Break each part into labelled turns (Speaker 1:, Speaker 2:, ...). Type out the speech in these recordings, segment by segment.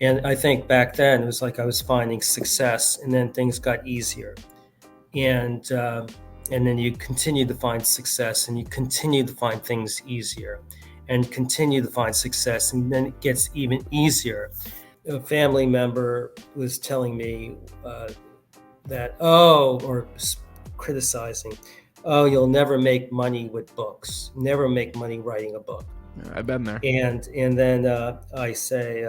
Speaker 1: And I think back then it was like I was finding success, and then things got easier. And then you continue to find success, and you continue to find things easier, and continue to find success, and then it gets even easier. A family member was telling me or criticizing, oh, you'll never make money with books, never make money writing a book.
Speaker 2: I've been there.
Speaker 1: And then I say,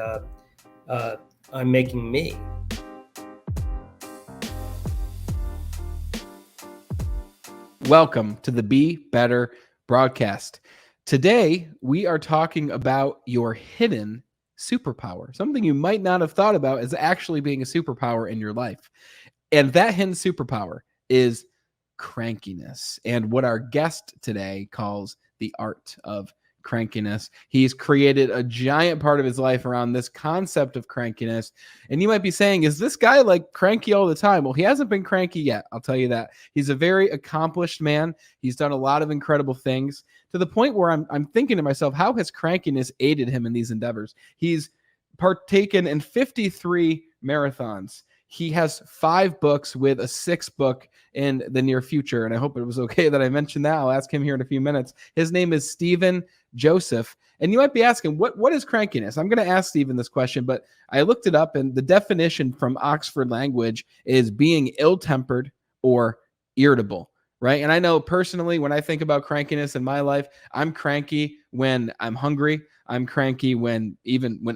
Speaker 1: I'm making me.
Speaker 2: Welcome to the Be Better broadcast. Today, we are talking about your hidden superpower, something you might not have thought about as actually being a superpower in your life. And that hidden superpower is crankiness, and what our guest today calls the art of crankiness. He's created a giant part of his life around this concept of crankiness. And you might be saying, is this guy like cranky all the time? Well, he hasn't been cranky yet. I'll tell you that. He's a very accomplished man. He's done a lot of incredible things to the point where I'm thinking to myself, how has crankiness aided him in these endeavors? He's partaken in 53 marathons. He has 5 books with a 6th book in the near future. And I hope it was okay that I mentioned that. I'll ask him here in a few minutes. His name is Stephen Joseph. And you might be asking, what is crankiness? I'm going to ask Stephen this question, but I looked it up, and the definition from Oxford Language is being ill-tempered or irritable, right? And I know personally, when I think about crankiness in my life, I'm cranky when I'm hungry. I'm cranky when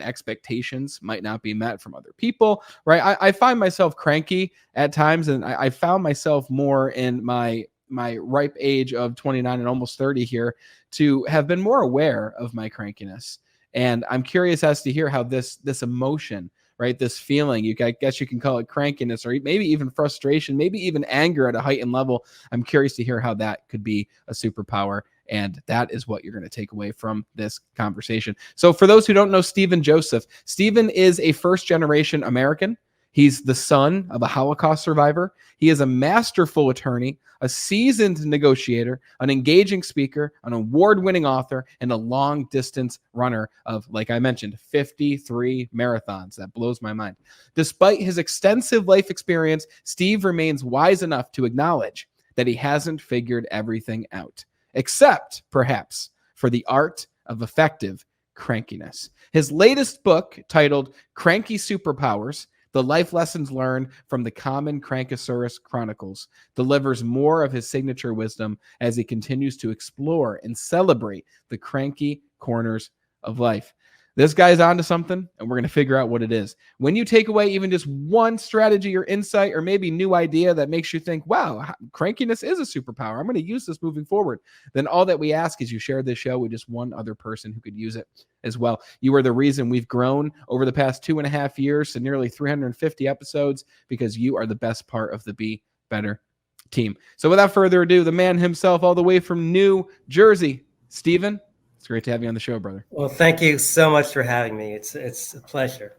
Speaker 2: expectations might not be met from other people, right? I find myself cranky at times, and I found myself more in my ripe age of 29 and almost 30 here to have been more aware of my crankiness. And I'm curious as to hear how this emotion, right, this feeling, I guess you can call it crankiness, or maybe even frustration, maybe even anger at a heightened level. I'm curious to hear how that could be a superpower. And that is what you're going to take away from this conversation. So for those who don't know Stephen Joseph, Stephen is a first-generation American. He's the son of a Holocaust survivor. He is a masterful attorney, a seasoned negotiator, an engaging speaker, an award-winning author, and a long-distance runner of, like I mentioned, 53 marathons. That blows my mind. Despite his extensive life experience, Steve remains wise enough to acknowledge that he hasn't figured everything out, except perhaps for the art of effective crankiness. His latest book, titled Cranky Superpowers, The Life Lessons Learned from the Common Crankosaurus Chronicles, delivers more of his signature wisdom as he continues to explore and celebrate the cranky corners of life. This guy's onto something, and we're going to figure out what it is. When you take away even just one strategy or insight or maybe new idea that makes you think, wow, crankiness is a superpower, I'm going to use this moving forward, then all that we ask is you share this show with just one other person who could use it as well. You are the reason we've grown over the past 2.5 years to nearly 350 episodes, because you are the best part of the Be Better team. So without further ado, the man himself, all the way from New Jersey, Stephen. It's great to have you on the show, brother.
Speaker 1: Well, thank you so much for having me. It's a pleasure.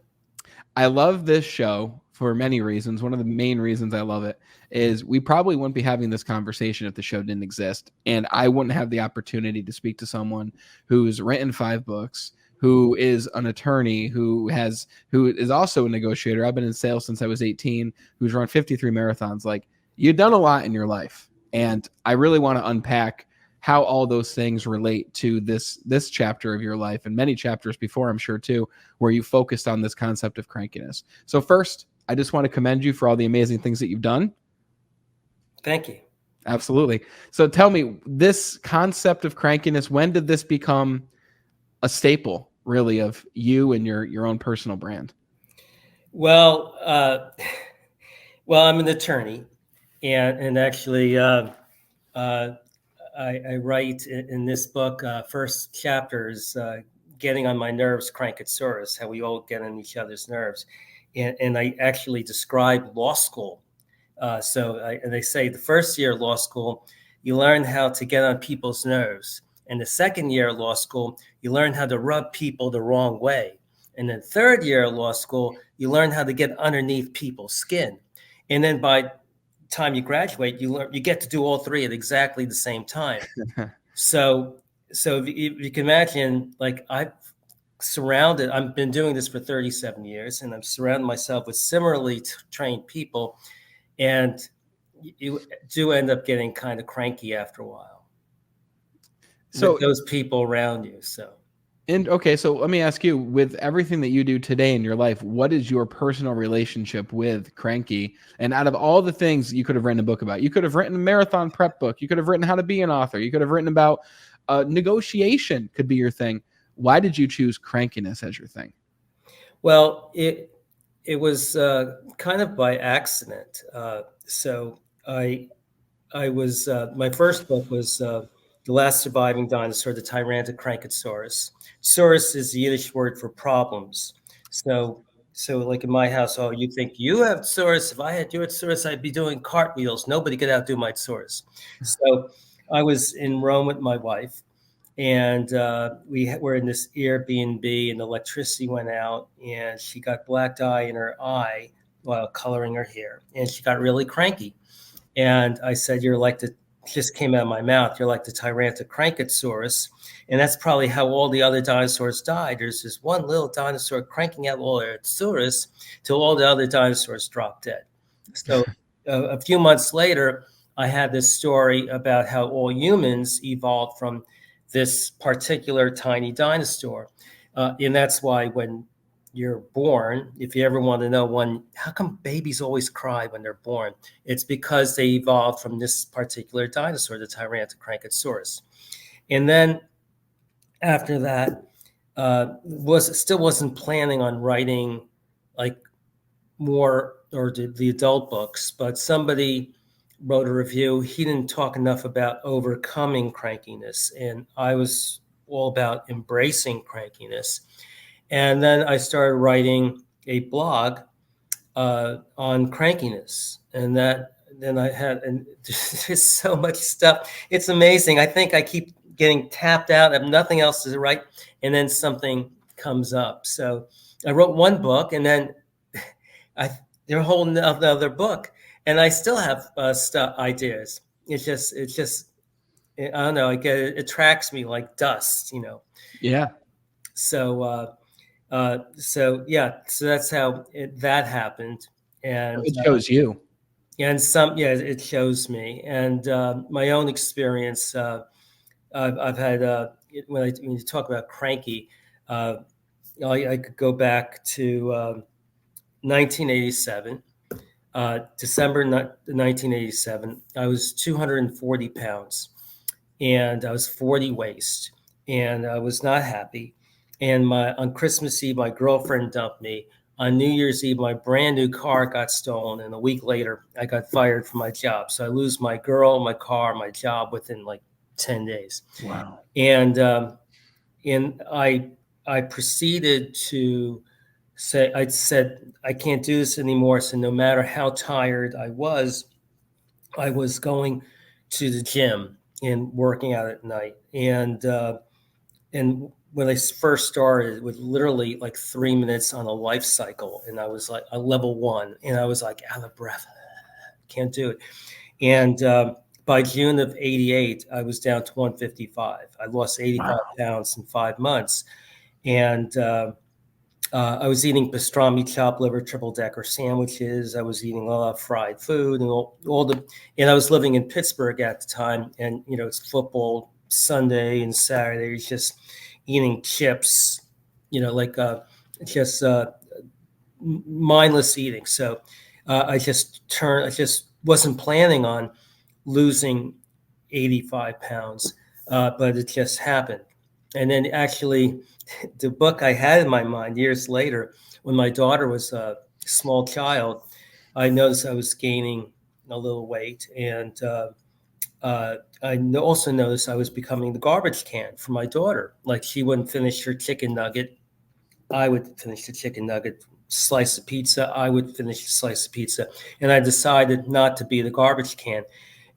Speaker 2: I love this show for many reasons. One of the main reasons I love it is we probably wouldn't be having this conversation if the show didn't exist. And I wouldn't have the opportunity to speak to someone who's written 5 books, who is an attorney, who is also a negotiator. I've been in sales since I was 18, who's run 53 marathons. Like, you've done a lot in your life. And I really want to unpack how all those things relate to this chapter of your life, and many chapters before, I'm sure too, where you focused on this concept of crankiness. So first, I just want to commend you for all the amazing things that you've done.
Speaker 1: Thank you.
Speaker 2: Absolutely. So tell me, this concept of crankiness, when did this become a staple, really, of you and your own personal brand?
Speaker 1: Well, I'm an attorney, and actually, I write in this book. First chapter is getting on my nerves, crankosaurus, how we all get on each other's nerves, and I actually describe law school. And they say the first year of law school, you learn how to get on people's nerves. And the second year of law school, you learn how to rub people the wrong way. And then third year of law school, you learn how to get underneath people's skin. And then by time you graduate, you get to do all 3 at exactly the same time. So if you can imagine, like, surrounded. I've been doing this for 37 years, and I'm surrounding myself with similarly trained people, and you do end up getting kind of cranky after a while with
Speaker 2: So,
Speaker 1: those people around you. So.
Speaker 2: and okay, so let me ask you, with everything that you do today in your life, what is your personal relationship with cranky? And out of all the things you could have written a book about, you could have written a marathon prep book, you could have written how to be an author, you could have written about negotiation could be your thing. Why did you choose crankiness as your thing?
Speaker 1: Well, it was kind of by accident. So I was my first book was The Last Surviving Dinosaur, the Tyrannosaurus. Saurus is the Yiddish word for problems. So like in my house, oh, you think you have Saurus? If I had your Saurus, I'd be doing cartwheels. Nobody could outdo my Saurus. So I was in Rome with my wife, and we were in this Airbnb, and the electricity went out, and she got black dye in her eye while coloring her hair, and she got really cranky. And I said, "You're like the," just came out of my mouth, "You're like the Tyrannosaurus," and that's probably how all the other dinosaurs died. There's this one little dinosaur cranking out all their Saurus till all the other dinosaurs dropped dead. So a few months later, I had this story about how all humans evolved from this particular tiny dinosaur. And that's why when you're born, if you ever want to know how come babies always cry when they're born, it's because they evolved from this particular dinosaur, the Tyrannosaurus. And then after that, wasn't planning on writing like more or the adult books, but somebody wrote a review. He didn't talk enough about overcoming crankiness, and I was all about embracing crankiness. And then I started writing a blog on crankiness, and that then I had, and there's so much stuff. It's amazing. I think I keep getting tapped out. I have nothing else to write, and then something comes up. So I wrote one book, and then I they're a whole another book, and I still have stuff ideas. It's just I don't know. It attracts me like dust, you know.
Speaker 2: Yeah.
Speaker 1: So so yeah, so that's how that happened, and
Speaker 2: It shows you.
Speaker 1: it shows me, and my own experience. I've had when you talk about cranky, uh, I could go back to 1987. December 1987, I was 240 pounds, and I was 40 waist, and I was not happy. And on Christmas Eve, my girlfriend dumped me. On New Year's Eve, my brand new car got stolen, and a week later, I got fired from my job. So I lose my girl, my car, my job within like 10 days.
Speaker 2: Wow.
Speaker 1: And I proceeded to say, I said, I can't do this anymore. So no matter how tired I was going to the gym and working out at night. And when I first started, with literally like 3 minutes on a life cycle, and I was like a level one, and I was like out of breath, can't do it. And by June of '88, I was down to 155. I lost 85
Speaker 2: Wow.
Speaker 1: pounds in 5 months, and I was eating pastrami, chopped liver, triple decker sandwiches. I was eating a lot of fried food, and and I was living in Pittsburgh at the time. And it's football Sunday and Saturday. It's just eating chips, like just mindless eating. So I just wasn't planning on losing 85 pounds, but it just happened. And then actually, the book I had in my mind years later, when my daughter was a small child, I noticed I was gaining a little weight. And I also noticed I was becoming the garbage can for my daughter. Like, she wouldn't finish her chicken nugget, I would finish the chicken nugget. Slice of pizza, I would finish a slice of pizza. And I decided not to be the garbage can.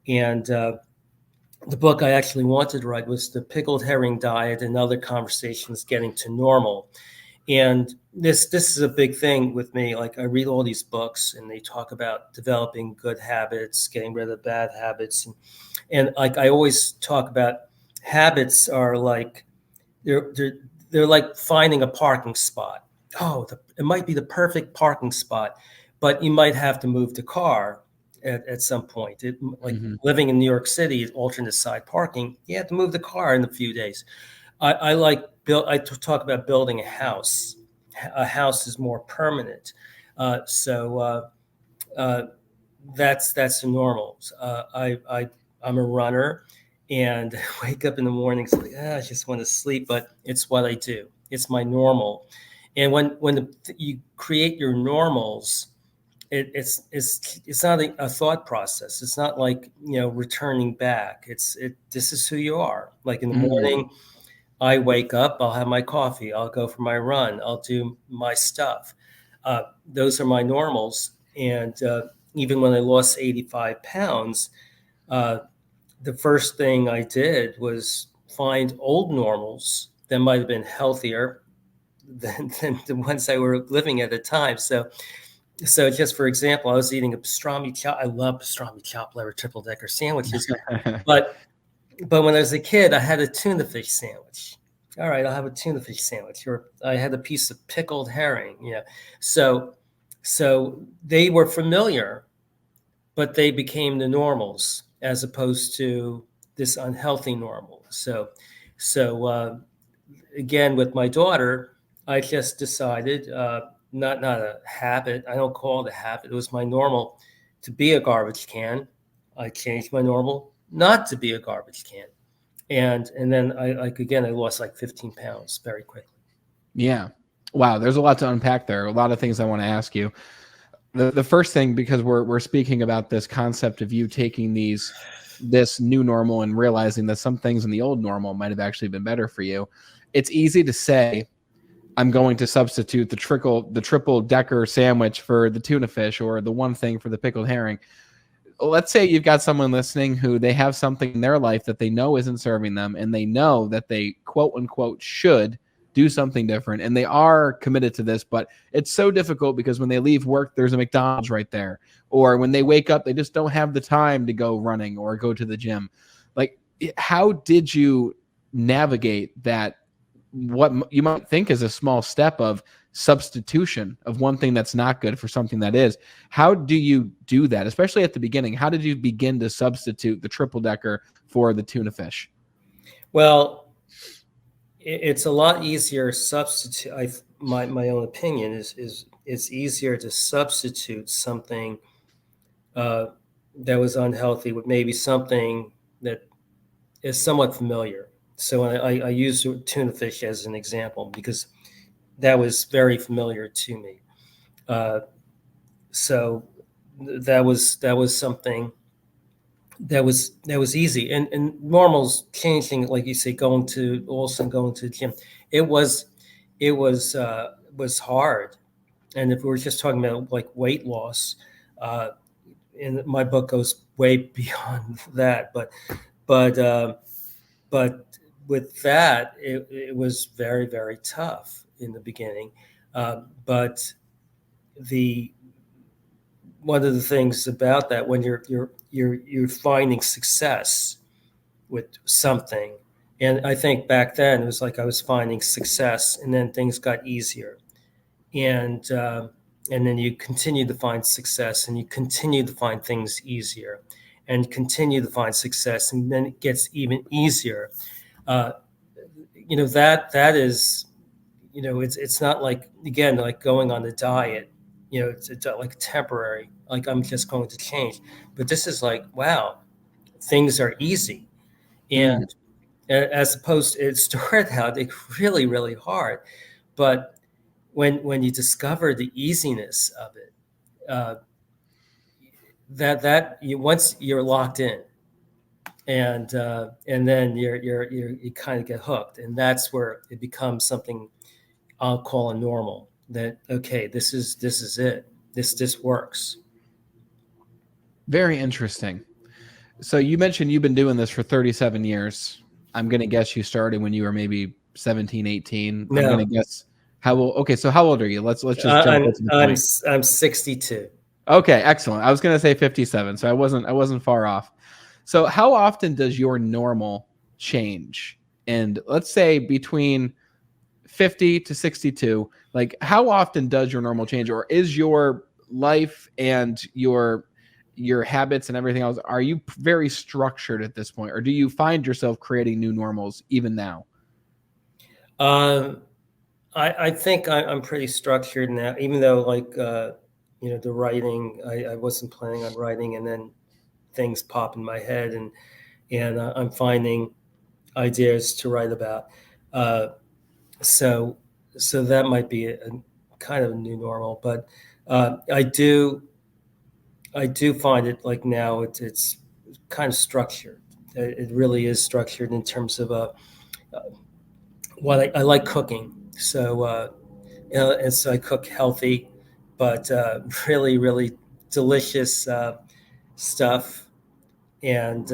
Speaker 1: And the book I actually wanted to write was The Pickled Herring Diet and Other Conversations Getting to Normal. And this is a big thing with me. Like, I read all these books, and they talk about developing good habits, getting rid of bad habits. And like, I always talk about habits are like, they're they're like finding a parking spot. Oh, it might be the perfect parking spot, but you might have to move the car at some point. Like
Speaker 2: Mhm.
Speaker 1: living in New York City, alternate side parking, you have to move the car in a few days. I talk about building a house. A house is more permanent. So that's the normal. I'm a runner, and wake up in the mornings like I just want to sleep, but it's what I do. It's my normal. And when you create your normals, it's not a thought process. It's not like returning back. This is who you are. Like in the
Speaker 2: Mm.
Speaker 1: morning, I wake up, I'll have my coffee, I'll go for my run, I'll do my stuff. Those are my normals. And even when I lost 85 pounds, uh, the first thing I did was find old normals that might have been healthier than the ones I were living at the time. So just for example, I was eating a pastrami chop. I love pastrami chop liver triple decker sandwiches, but when I was a kid, I had a tuna fish sandwich. All right, I'll have a tuna fish sandwich. Or I had a piece of pickled herring. So they were familiar, but they became the normals as opposed to this unhealthy normal. So again, with my daughter, I just decided not a habit. I don't call it a habit. It was my normal to be a garbage can. I changed my normal not to be a garbage can, and then I lost like 15 pounds very quickly.
Speaker 2: Yeah. Wow. There's a lot to unpack there. A lot of things I want to ask you. The first thing, because we're speaking about this concept of you taking this new normal and realizing that some things in the old normal might have actually been better for you. It's easy to say, I'm going to substitute the triple decker sandwich for the tuna fish, or the one thing for the pickled herring. Let's say you've got someone listening who they have something in their life that they know isn't serving them, and they know that they quote unquote should do something different, and they are committed to this, but it's so difficult because when they leave work, there's a McDonald's right there, or when they wake up, they just don't have the time to go running or go to the gym. Like, how did you navigate that, what you might think is a small step of substitution of one thing that's not good for something that is? How do you do that, especially at the beginning? How did you begin to substitute the triple decker for the tuna fish?
Speaker 1: Well, it's a lot easier substitute. My own opinion is it's easier to substitute something uh, that was unhealthy with maybe something that is somewhat familiar. So I use tuna fish as an example because that was very familiar to me. Uh, so that was something that was easy, and normals changing, like you say, going to the gym. It was hard. And if we were just talking about like weight loss, uh, and my book goes way beyond that, but but with that, it was very, very tough in the beginning. But the one of the things about that, when you're finding success with something, and I think back then it was like I was finding success, and then things got easier, and uh, and then you continue to find success, and you continue to find things easier, and continue to find success, and then it gets even easier. Uh, that is, it's not like, again, like going on a diet. It's like temporary, like I'm just going to change. But this is like, wow, things are easy. And
Speaker 2: Mm.
Speaker 1: as opposed to, it started out like really, really hard. But when you discover the easiness of it, uh, that you once you're locked in, and then you kind of get hooked, and that's where it becomes something I'll call a normal. That, okay, this is it. This works.
Speaker 2: Very interesting. So you mentioned you've been doing this for 37 years. I'm going to guess you started when you were maybe 17, 18. I'm going to
Speaker 1: No,
Speaker 2: guess how old. Okay, so how old are you? Let's just jump
Speaker 1: I'm
Speaker 2: right to the
Speaker 1: I'm
Speaker 2: point.
Speaker 1: I'm 62.
Speaker 2: Okay, excellent. I was going to say 57, so I wasn't far off. So how often does your normal change? And let's say between 50 to 62, like how often does your normal change, or is your life and your habits and everything else, are you very structured at this point, or do you find yourself creating new normals even now?
Speaker 1: Uh, I think I'm pretty structured now, even though the writing, I wasn't planning on writing, and then things pop in my head, and I'm finding ideas to write about. Uh, so so that might be a kind of a new normal, but I do find it like now it's kind of structured. It really is structured in terms of what I like cooking. And so I cook healthy, but really, really delicious stuff. And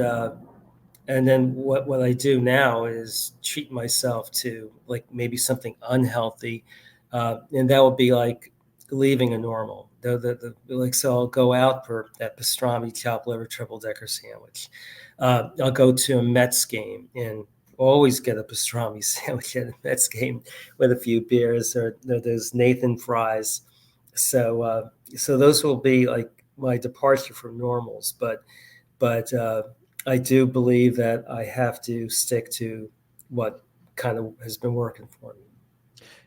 Speaker 1: and then what I do now is treat myself to like maybe something unhealthy, and that would be like leaving a normal. Like so, I'll go out for that pastrami chopped liver triple decker sandwich. I'll go to a Mets game and always get a pastrami sandwich at a Mets game with a few beers or those Nathan fries. So those will be like my departure from normals, but I do believe that I have to stick to what kind of has been working for me.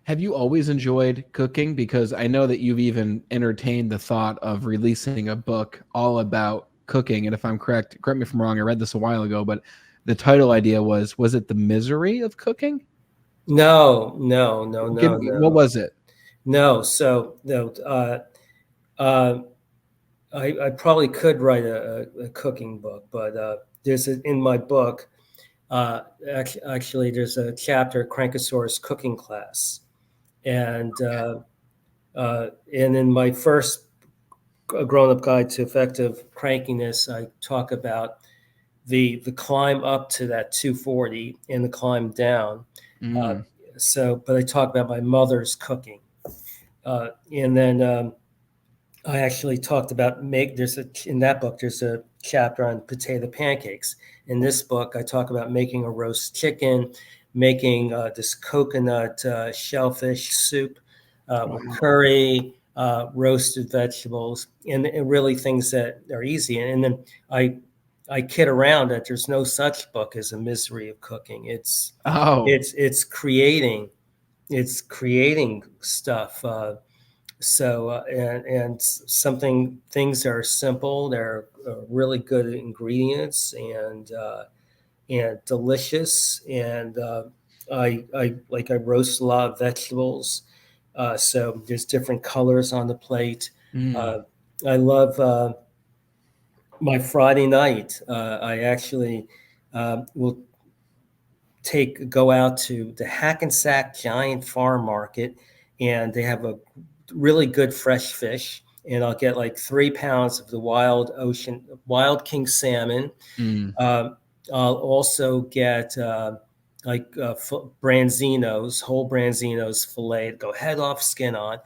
Speaker 2: Have you always enjoyed cooking? Because I know that you've even entertained the thought of releasing a book all about cooking. And if I'm correct me if I'm wrong, I read this a while ago, but the title idea was it The Misery of Cooking?
Speaker 1: No, no, no, no,
Speaker 2: What
Speaker 1: no,
Speaker 2: was it?
Speaker 1: no. So no, uh, I probably could write a cooking book, but in my book. Actually, there's a chapter, Crankosaurus Cooking Class, and and in my first grown-up guide to effective crankiness, I talk about the climb up to that 240 and the climb down. Uh,
Speaker 2: Mm.
Speaker 1: but I talk about my mother's cooking, and then I actually talked about in that book. There's a chapter on potato pancakes. In this book, I talk about making a roast chicken, making this coconut shellfish soup with
Speaker 2: Wow.
Speaker 1: curry, roasted vegetables, and really things that are easy. And then I I kid around that there's no such book as a misery of cooking.
Speaker 2: Oh.
Speaker 1: It's creating stuff. And something things are simple. They're really good ingredients and delicious. And I roast a lot of vegetables. So there's different colors on the plate.
Speaker 2: Mm.
Speaker 1: Uh, I love my Friday night. I actually will go out to the Hackensack Giant Farm Market, and they have a really good fresh fish. And I'll get like 3 pounds of the wild king salmon.
Speaker 2: Mm.
Speaker 1: Um, I'll also get branzinos, whole branzinos filleted, go head off, skin on,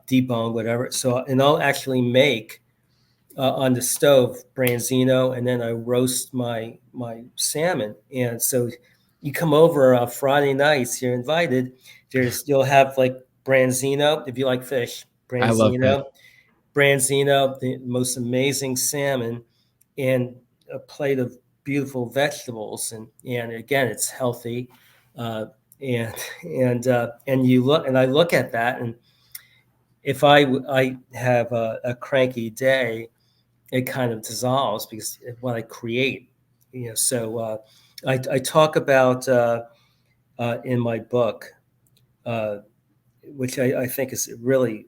Speaker 1: debone, whatever. And I'll actually make on the stove branzino, and then I roast my salmon. And so you come over Friday nights, you're invited. You'll have like branzino if you like fish,
Speaker 2: I love fish.
Speaker 1: branzino, the most amazing salmon, and a plate of beautiful vegetables. And again, it's healthy. Uh, and and I look at that, and if I have a cranky day, it kind of dissolves because what I create, I talk about in my book, uh, which I think is really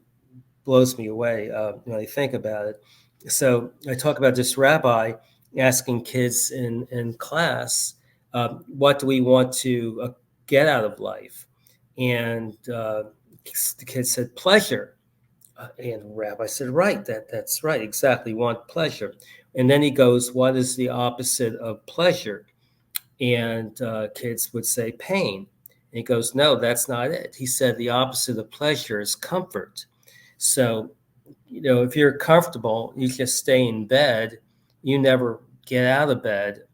Speaker 1: blows me away when I think about it. So I talk about this rabbi asking kids in class, what do we want to get out of life? And the kids said pleasure. And the rabbi said, right, that's right, exactly, want pleasure. And then he goes, what is the opposite of pleasure? And kids would say pain. And he goes, no, that's not it. He said the opposite of pleasure is comfort. So, if you're comfortable, you just stay in bed, you never get out of bed,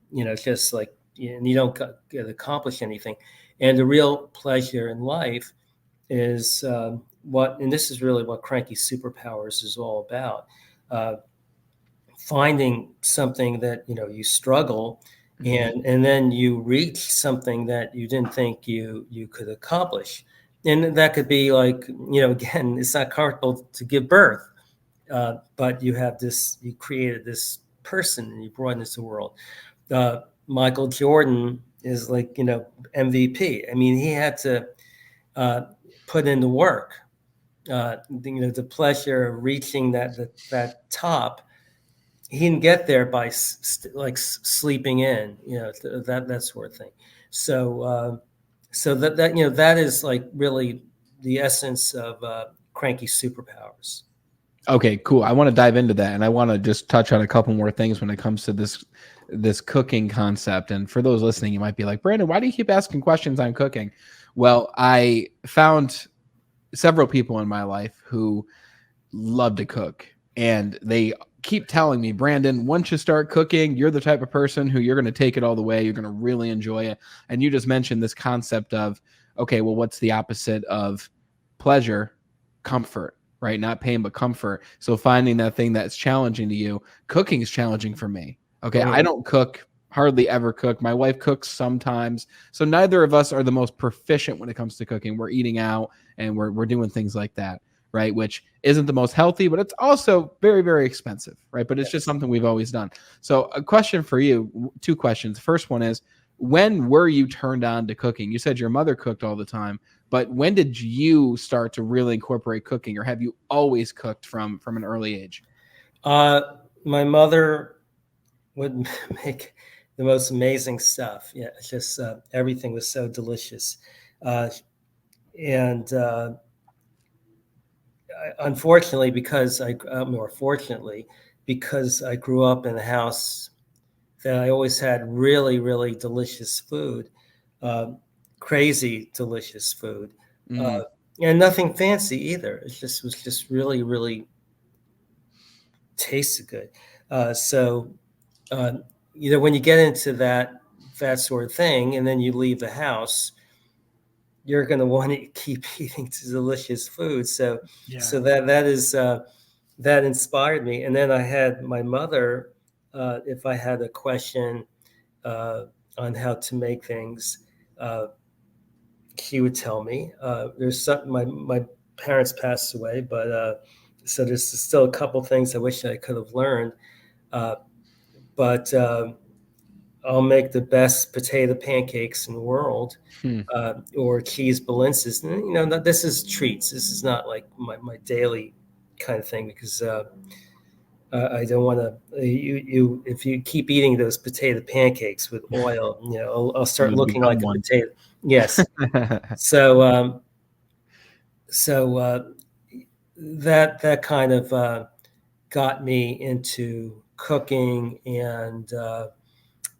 Speaker 1: just like, and you don't get accomplish anything. And the real pleasure in life is and this is really what Cranky Superpowers is all about. Uh, Finding something that you struggle,
Speaker 2: Mm-hmm.
Speaker 1: and then you reach something that you didn't think you could accomplish, and that could be like, again, it's not comfortable to give birth, but you created this person and you brought into the world. Michael Jordan is like, MVP. I mean, he had to uh, put in the work. The pleasure of reaching that top, he didn't get there by sleeping in, that sort of thing. So that is like really the essence of Cranky Superpowers.
Speaker 2: Okay, cool. I want to dive into that, and I want to just touch on a couple more things when it comes to this cooking concept. And for those listening, you might be like, Brandon, why do you keep asking questions on cooking? Well, I found several people in my life who love to cook, and they keep telling me, Brandon, once you start cooking, you're the type of person who you're going to take it all the way. You're going to really enjoy it. And you just mentioned this concept of, okay, well, what's the opposite of pleasure? Comfort, right? Not pain, but comfort. So finding that thing that's challenging to you. Cooking is challenging for me. Okay, I
Speaker 1: Mm.
Speaker 2: don't cook, hardly ever cook. My wife cooks sometimes. So neither of us are the most proficient when it comes to cooking. We're eating out and we're doing things like that, right? Which isn't the most healthy, but it's also very, very expensive, right? But it's just
Speaker 1: Yes.
Speaker 2: something we've always done. So a question for you, two questions. First one is, when were you turned on to cooking? You said your mother cooked all the time, but when did you start to really incorporate cooking, or have you always cooked from an early age?
Speaker 1: Uh, my mother would make the most amazing stuff. Yeah, it's just everything was so delicious. Uh, and Unfortunately, or fortunately, because I grew up in a house that I always had really, really delicious food, uh, crazy delicious food, uh,
Speaker 2: Mm,
Speaker 1: and nothing fancy either. Was just really, really tasted good. So uh, when you get into that sort of thing, and then you leave the house, you're going to want to keep eating delicious food. So
Speaker 2: yeah.
Speaker 1: that inspired me. And then I had my mother. If I had a question uh, on how to make things, uh, she would tell me. There's some my parents passed away, but so there's still a couple things I wish I could have learned. Uh, but I'll make the best potato pancakes in the world,
Speaker 2: Hmm.
Speaker 1: or cheese balinces. And, this is treats. This is not like my daily kind of thing, because I don't want to. If you keep eating those potato pancakes with oil, I'll start
Speaker 2: You'll
Speaker 1: looking
Speaker 2: become
Speaker 1: like a
Speaker 2: one.
Speaker 1: potato. Yes. So so that kind of got me into cooking, and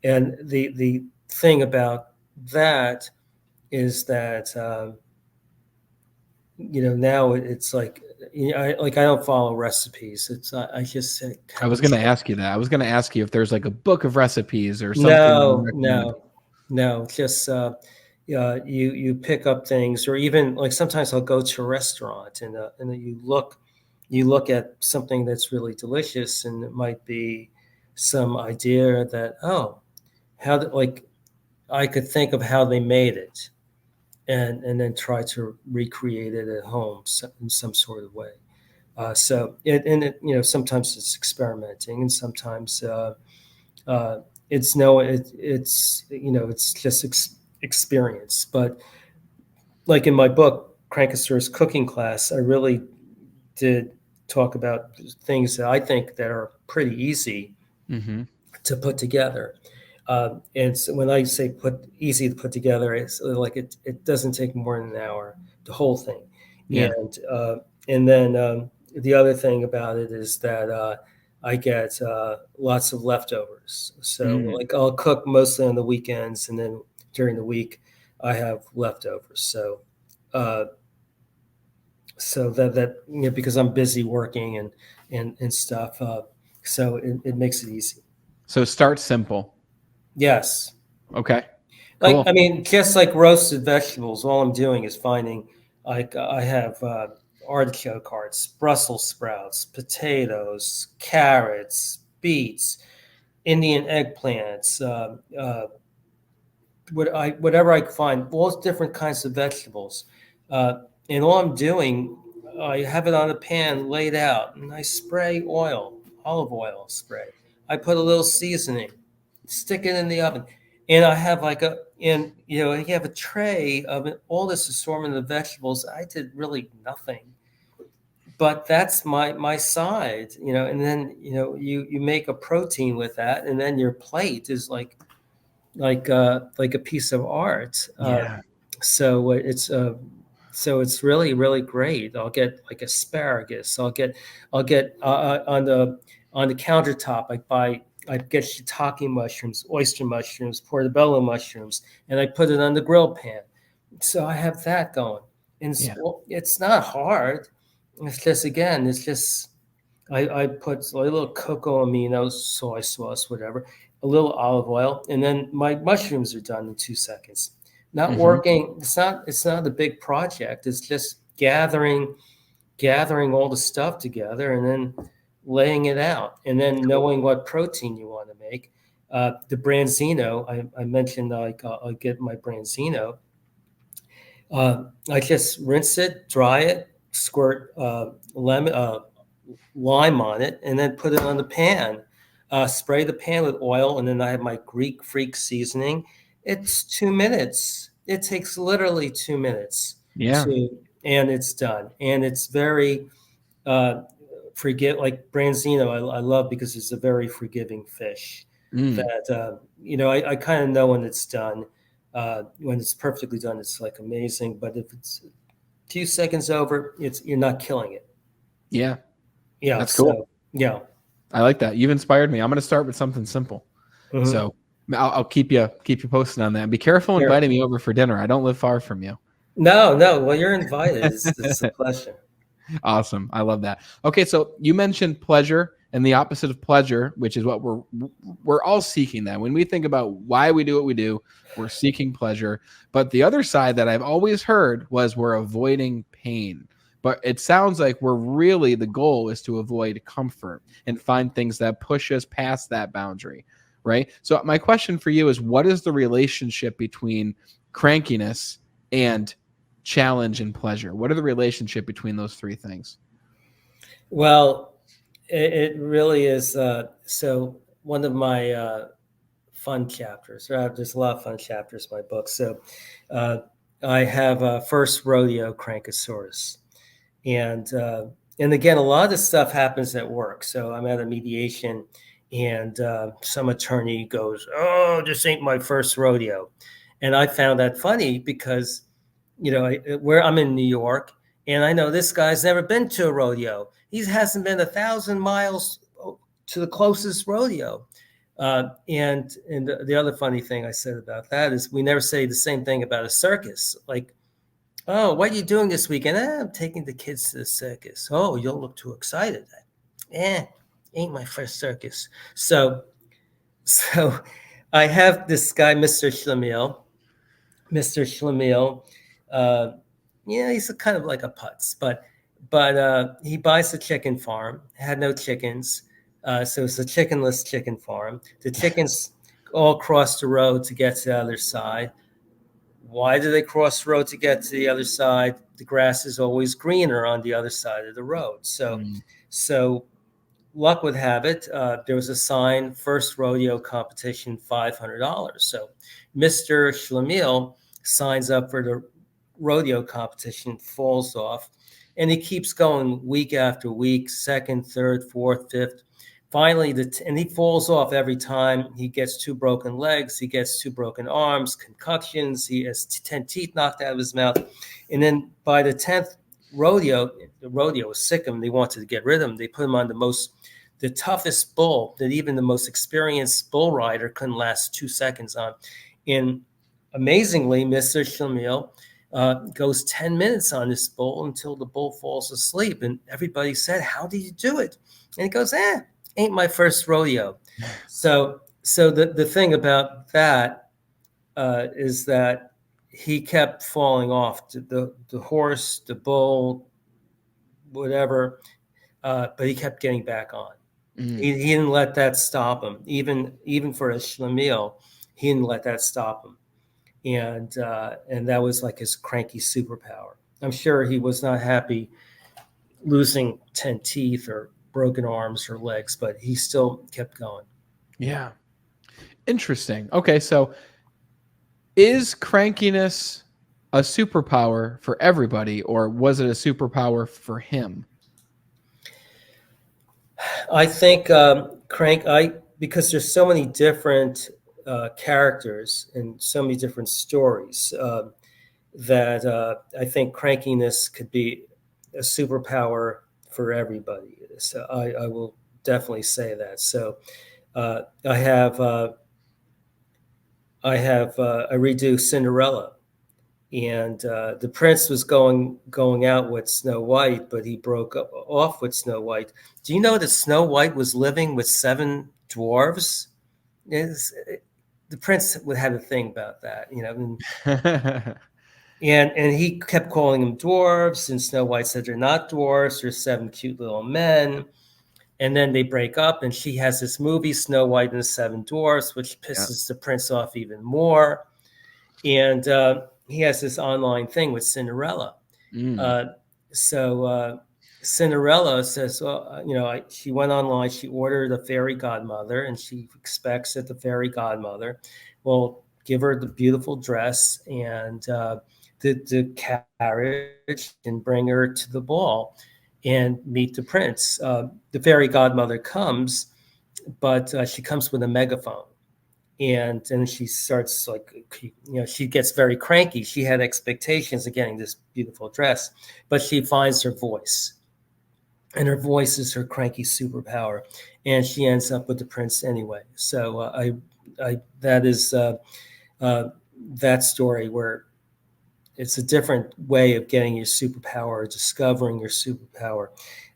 Speaker 1: the thing about that is that now it's like, I don't follow recipes. It's I just
Speaker 2: I
Speaker 1: kind
Speaker 2: was
Speaker 1: of
Speaker 2: going to ask you that. I was going to ask you if there's like a book of recipes or something you
Speaker 1: no,
Speaker 2: recommend.
Speaker 1: no, just you pick up things, or even like sometimes I'll go to a restaurant, and then you look at something that's really delicious, and it might be some idea that, like, I could think of how they made it, and then try to recreate it at home, in some sort of way. Sometimes it's experimenting, and sometimes uh, it's just experience. But like in my book, Crankister's Cooking Class, I really did talk about things that I think that are pretty easy
Speaker 2: Mm-hmm.
Speaker 1: to put together. And so when I say easy to put together, it's like it doesn't take more than an hour, the whole thing.
Speaker 2: Yeah.
Speaker 1: And then the other thing about it is that I get lots of leftovers. So
Speaker 2: Mm.
Speaker 1: like I'll cook mostly on the weekends, and then during the week I have leftovers. Uh, so because I'm busy working and stuff, so it makes it easy.
Speaker 2: So start simple.
Speaker 1: Yes.
Speaker 2: Okay.
Speaker 1: Like,
Speaker 2: Cool.
Speaker 1: I mean, just like roasted vegetables, all I'm doing is finding, like, I have artichoke hearts, Brussels sprouts, potatoes, carrots, beets, Indian eggplants, whatever I can find, all different kinds of vegetables. Uh, and all I'm doing, I have it on a pan laid out, and I spray oil, olive oil spray. I put a little seasoning, stick it in the oven, and I have like you have a tray of all this assortment of vegetables. I did really nothing, but that's my side, and then you make a protein with that, and then your plate is like a piece of art.
Speaker 2: Yeah.
Speaker 1: So it's really great. I'll get like asparagus. I'll get on the countertop. I get shiitake mushrooms, oyster mushrooms, portobello mushrooms, and I put it on the grill pan. So I have that going, and
Speaker 2: Yeah.
Speaker 1: it's not hard. It's just I put a little cocoa aminos, soy sauce, whatever, a little olive oil, and then my mushrooms are done in 2 seconds. Not
Speaker 2: Hmm.
Speaker 1: working. It's not a big project. It's just gathering all the stuff together and then laying it out, and then
Speaker 2: Cool.
Speaker 1: knowing what protein you want to make. The branzino, I mentioned, like, I'll get my branzino. I just rinse it, dry it, squirt lime on it, and then put it on the pan. Spray the pan with oil, and then I have my Greek Freak seasoning. It's 2 minutes. It takes literally 2 minutes
Speaker 2: Yeah.
Speaker 1: to, and it's done. And it's very uh, like branzino. I love because it's a very forgiving fish.
Speaker 2: Mm.
Speaker 1: That I kind of know when it's done. When it's perfectly done, it's like amazing. But if it's a few seconds over, you're not killing it.
Speaker 2: Yeah.
Speaker 1: Yeah.
Speaker 2: That's cool.
Speaker 1: So yeah.
Speaker 2: I like that. You've inspired me. I'm going to start with something simple.
Speaker 1: Mhm.
Speaker 2: So I'll keep you posted on that. And be careful
Speaker 1: Sure.
Speaker 2: inviting me over for dinner. I don't live far from you.
Speaker 1: No, no. Well, you're invited. It's a pleasure.
Speaker 2: Awesome. I love that. Okay, so you mentioned pleasure and the opposite of pleasure, which is what we're all seeking that. When we think about why we do what we do, we're seeking pleasure. But the other side that I've always heard was we're avoiding pain. But it sounds like the goal is to avoid comfort and find things that push us past that boundary, right? So my question for you is, what is the relationship between crankiness and challenge and pleasure? What are the relationship between those three things?
Speaker 1: Well, it really is. So one of my fun chapters. There's a lot of fun chapters in my book. So uh, I have first rodeo crankosaurus, and again, a lot of this stuff happens at work. So I'm at a mediation, and some attorney goes, "Oh, this ain't my first rodeo," and I found that funny because where I'm in New York, and I know this guy's never been to a rodeo. He hasn't been 1,000 miles to the closest rodeo. And the other funny thing I said about that is we never say the same thing about a circus. Like, oh, what are you doing this weekend? I'm taking the kids to the circus. Oh, you don't look too excited. Eh, ain't my first circus. So I have this guy, Mr. Schlemiel. Mr. Schlemiel, uh, yeah, he's kind of like a putz, but he buys a chicken farm, had no chickens, so it's a chickenless chicken farm. The chickens all cross the road to get to the other side. Why do they cross the road to get to the other side? The grass is always greener on the other side of the road. So,
Speaker 2: Mm.
Speaker 1: so luck would have it, there was a sign: first rodeo competition, $500. So Mr. Schlemiel signs up for the rodeo competition, falls off, and he keeps going week after week, second, third, fourth, fifth. Finally, and he falls off every time. He gets 2 broken legs, he gets 2 broken arms, concussions, he has 10 teeth knocked out of his mouth. And then by the 10th rodeo, the rodeo was sick of him. They wanted to get rid of him. They put him on the toughest bull that even the most experienced bull rider couldn't last 2 seconds on. And amazingly, Mr. Schlemiel goes 10 minutes on this bull until the bull falls asleep. And everybody said, "How did you do it?" And he goes, ain't my first rodeo. So the thing about that is that he kept falling off the horse, the bull, whatever, but he kept getting back on.
Speaker 2: Mm.
Speaker 1: He didn't let that stop him. Even for a schlemiel, he didn't let that stop him. And that was like his cranky superpower. I'm sure he was not happy losing 10 teeth or broken arms or legs, but he still kept going.
Speaker 2: Yeah. Interesting. Okay, so is crankiness a superpower for everybody, or was it a superpower for him?
Speaker 1: I think because there's so many different characters and so many different stories that I think crankiness could be a superpower for everybody. So I will definitely say that. So uh, I have I redo Cinderella, and the prince was going out with Snow White, but he broke off with Snow White. Do you know that Snow White was living with 7 dwarves? Is the prince would have a thing about that, and he kept calling them dwarves, and Snow White said they're not dwarves, they're 7 cute little men. And then they break up, and she has this movie, Snow White and the 7 Dwarfs, which
Speaker 2: Yeah.
Speaker 1: pisses the prince off even more. And he has this online thing with Cinderella.
Speaker 2: Mm.
Speaker 1: Uh, so Cinderella says, well, she went online, she ordered a fairy godmother, and she expects that the fairy godmother will give her the beautiful dress and the carriage and bring her to the ball and meet the prince. The fairy godmother comes, but she comes with a megaphone. And then she starts she gets very cranky. She had expectations of getting this beautiful dress, but she finds her voice, and her voice is her cranky superpower, and she ends up with the prince anyway. So I that is that story where it's a different way of getting your superpower, or discovering your superpower.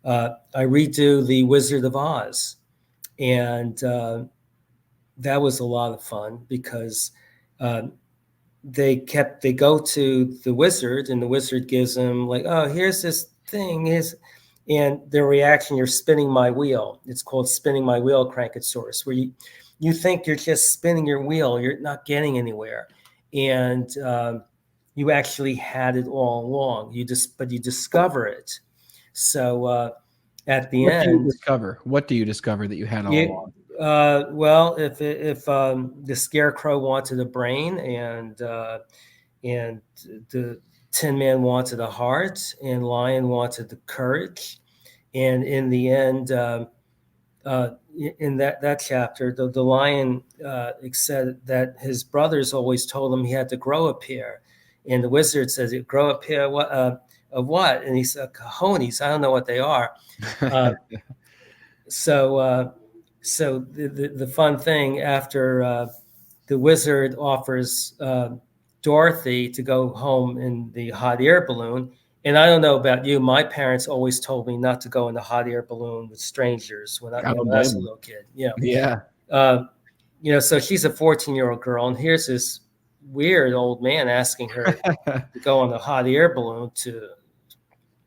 Speaker 1: I redo the Wizard of Oz, and that was a lot of fun because uh, they go to the wizard, and the wizard gives them like, oh, here's this thing is, and their reaction, you're spinning my wheel. It's called spinning my wheel, crankosaurus, where you think you're just spinning your wheel, you're not getting anywhere, and you actually had it all along. But you discover it. So at the
Speaker 2: What do you
Speaker 1: end,
Speaker 2: discover? What do you discover that you had all
Speaker 1: you
Speaker 2: along?
Speaker 1: well, if the scarecrow wanted a brain, and the Tin Man wanted a heart, and Lion wanted the courage, and in the end, uh, in that chapter, the lion said that his brothers always told him he had to grow a pair, and the wizard says, "Grow a pair of what?" And he said, "Cojones. I don't know what they are." Uh, so so the fun thing after the wizard offers Dorothy to go home in the hot air balloon. And I don't know about you, my parents always told me not to go in the hot air balloon with strangers when
Speaker 2: I don't
Speaker 1: I was
Speaker 2: blame
Speaker 1: a
Speaker 2: them.
Speaker 1: little kid.
Speaker 2: Yeah.
Speaker 1: Uh, so she's a 14-year-old girl, and here's this weird old man asking her to go on the hot air balloon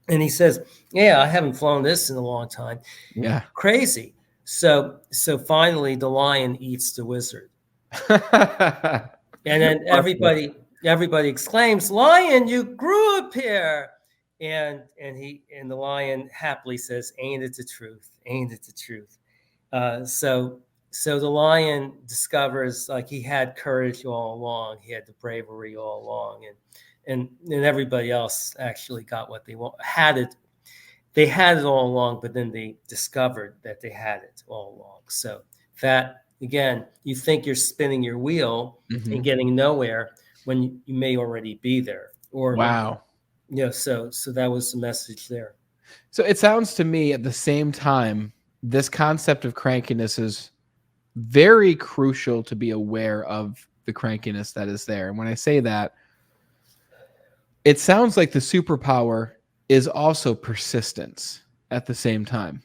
Speaker 1: and he says, "Yeah, I haven't flown this in a long time."
Speaker 2: Yeah.
Speaker 1: Crazy. So finally the lion eats the wizard. And then everybody exclaims, "Lion, you grew a pair." And the lion happily says, "Ain't it the truth? Ain't it the truth?" So the lion discovers like he had courage all along. He had the bravery all along, and everybody else actually got what they had it. They had it all along, but then they discovered that they had it all along. So that again, you think you're spinning your wheel and
Speaker 2: Mhm.
Speaker 1: getting nowhere when you may already be there. Or
Speaker 2: Wow.
Speaker 1: so that was the message there.
Speaker 2: So it sounds to me at the same time, this concept of crankiness is very crucial to be aware of the crankiness that is there. And when I say that, it sounds like the superpower is also persistence at the same time.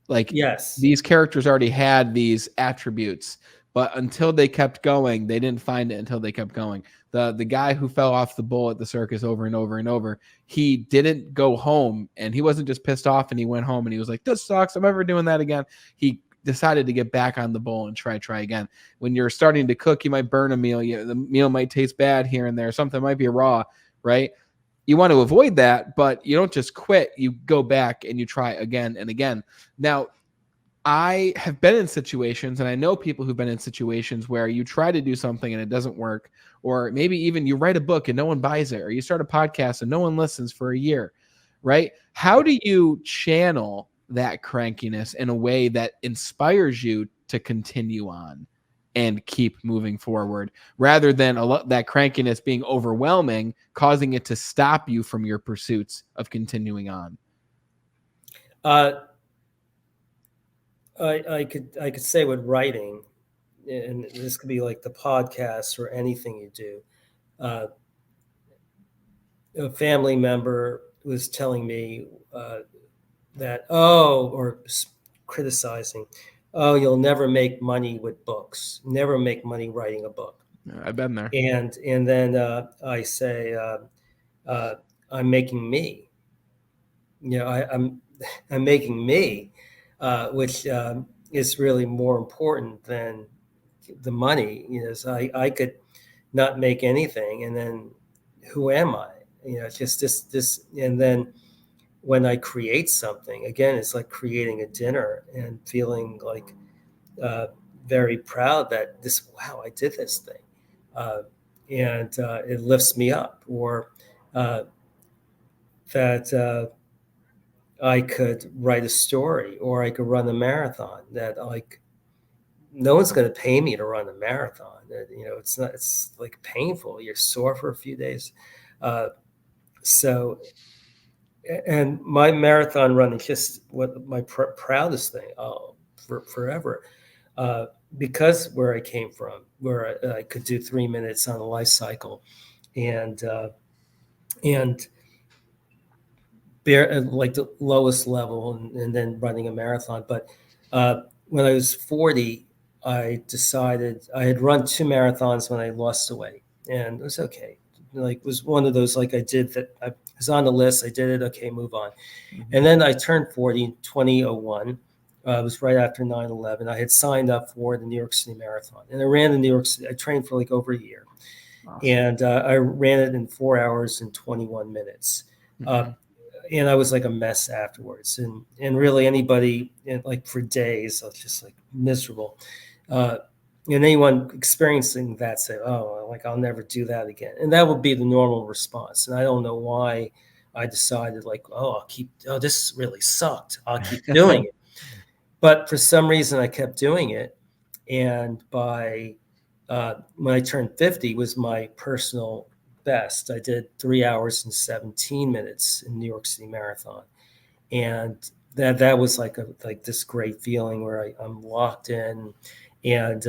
Speaker 2: Like
Speaker 1: Yes.
Speaker 2: these characters already had these attributes, but until they kept going, they didn't find it until they kept going. The guy who fell off the bull at the circus over and over and over, he didn't go home, and he wasn't just pissed off and he went home and he was like, this sucks, I'm never doing that again. He decided to get back on the bull and try again. When you're starting to cook, you might burn a meal. The meal might taste bad here and there. Something might be raw, right? You want to avoid that, but you don't just quit. You go back and you try again and again. Now, I have been in situations, and I know people who've been in situations where you try to do something and it doesn't work, or maybe even you write a book and no one buys it, or you start a podcast and no one listens for a year, right? How do you channel that crankiness in a way that inspires you to continue on and keep moving forward, rather than that crankiness being overwhelming, causing it to stop you from your pursuits of continuing on?
Speaker 1: I could say with writing, and this could be like the podcast or anything you do. A family member was telling me or criticizing, oh, you'll never make money with books, never make money writing a book.
Speaker 2: I've been there.
Speaker 1: And then I say, I'm making me. I'm making me, which is really more important than the money. So I could not make anything, and then who am I? It's just this. And then when I create something, again, it's like creating a dinner and feeling like very proud that wow, I did this thing, and it lifts me up, or that. I could write a story, or I could run a marathon that no one's going to pay me to run a marathon. It's like painful. You're sore for a few days. And my marathon running is just what my proudest thing for forever. Because where I came from, where I could do 3 minutes on a life cycle, and like the lowest level, and then running a marathon. But when I was 40, I decided I had run 2 marathons when I lost the weight, and it was okay. Like, it was one of those, like, I did that. I was on the list. I did it. Okay, move on. Mm-hmm. And then I turned 40 in 2001. It was right after 9/11. I had signed up for the New York City Marathon, and I ran the New York City. I trained for like over a year. Awesome. And I ran it in 4 hours and 21 minutes. Mm-hmm. And I was like a mess afterwards, and really anybody, like, for days I was just like miserable. And anyone experiencing that say, "Oh, like, I'll never do that again," and that would be the normal response. And I don't know why I decided, like, this really sucked, I'll keep doing it. But for some reason I kept doing it, and by when I turned 50 was my personal best. I did 3 hours and 17 minutes in New York City Marathon, and that was like this great feeling where I'm locked in, and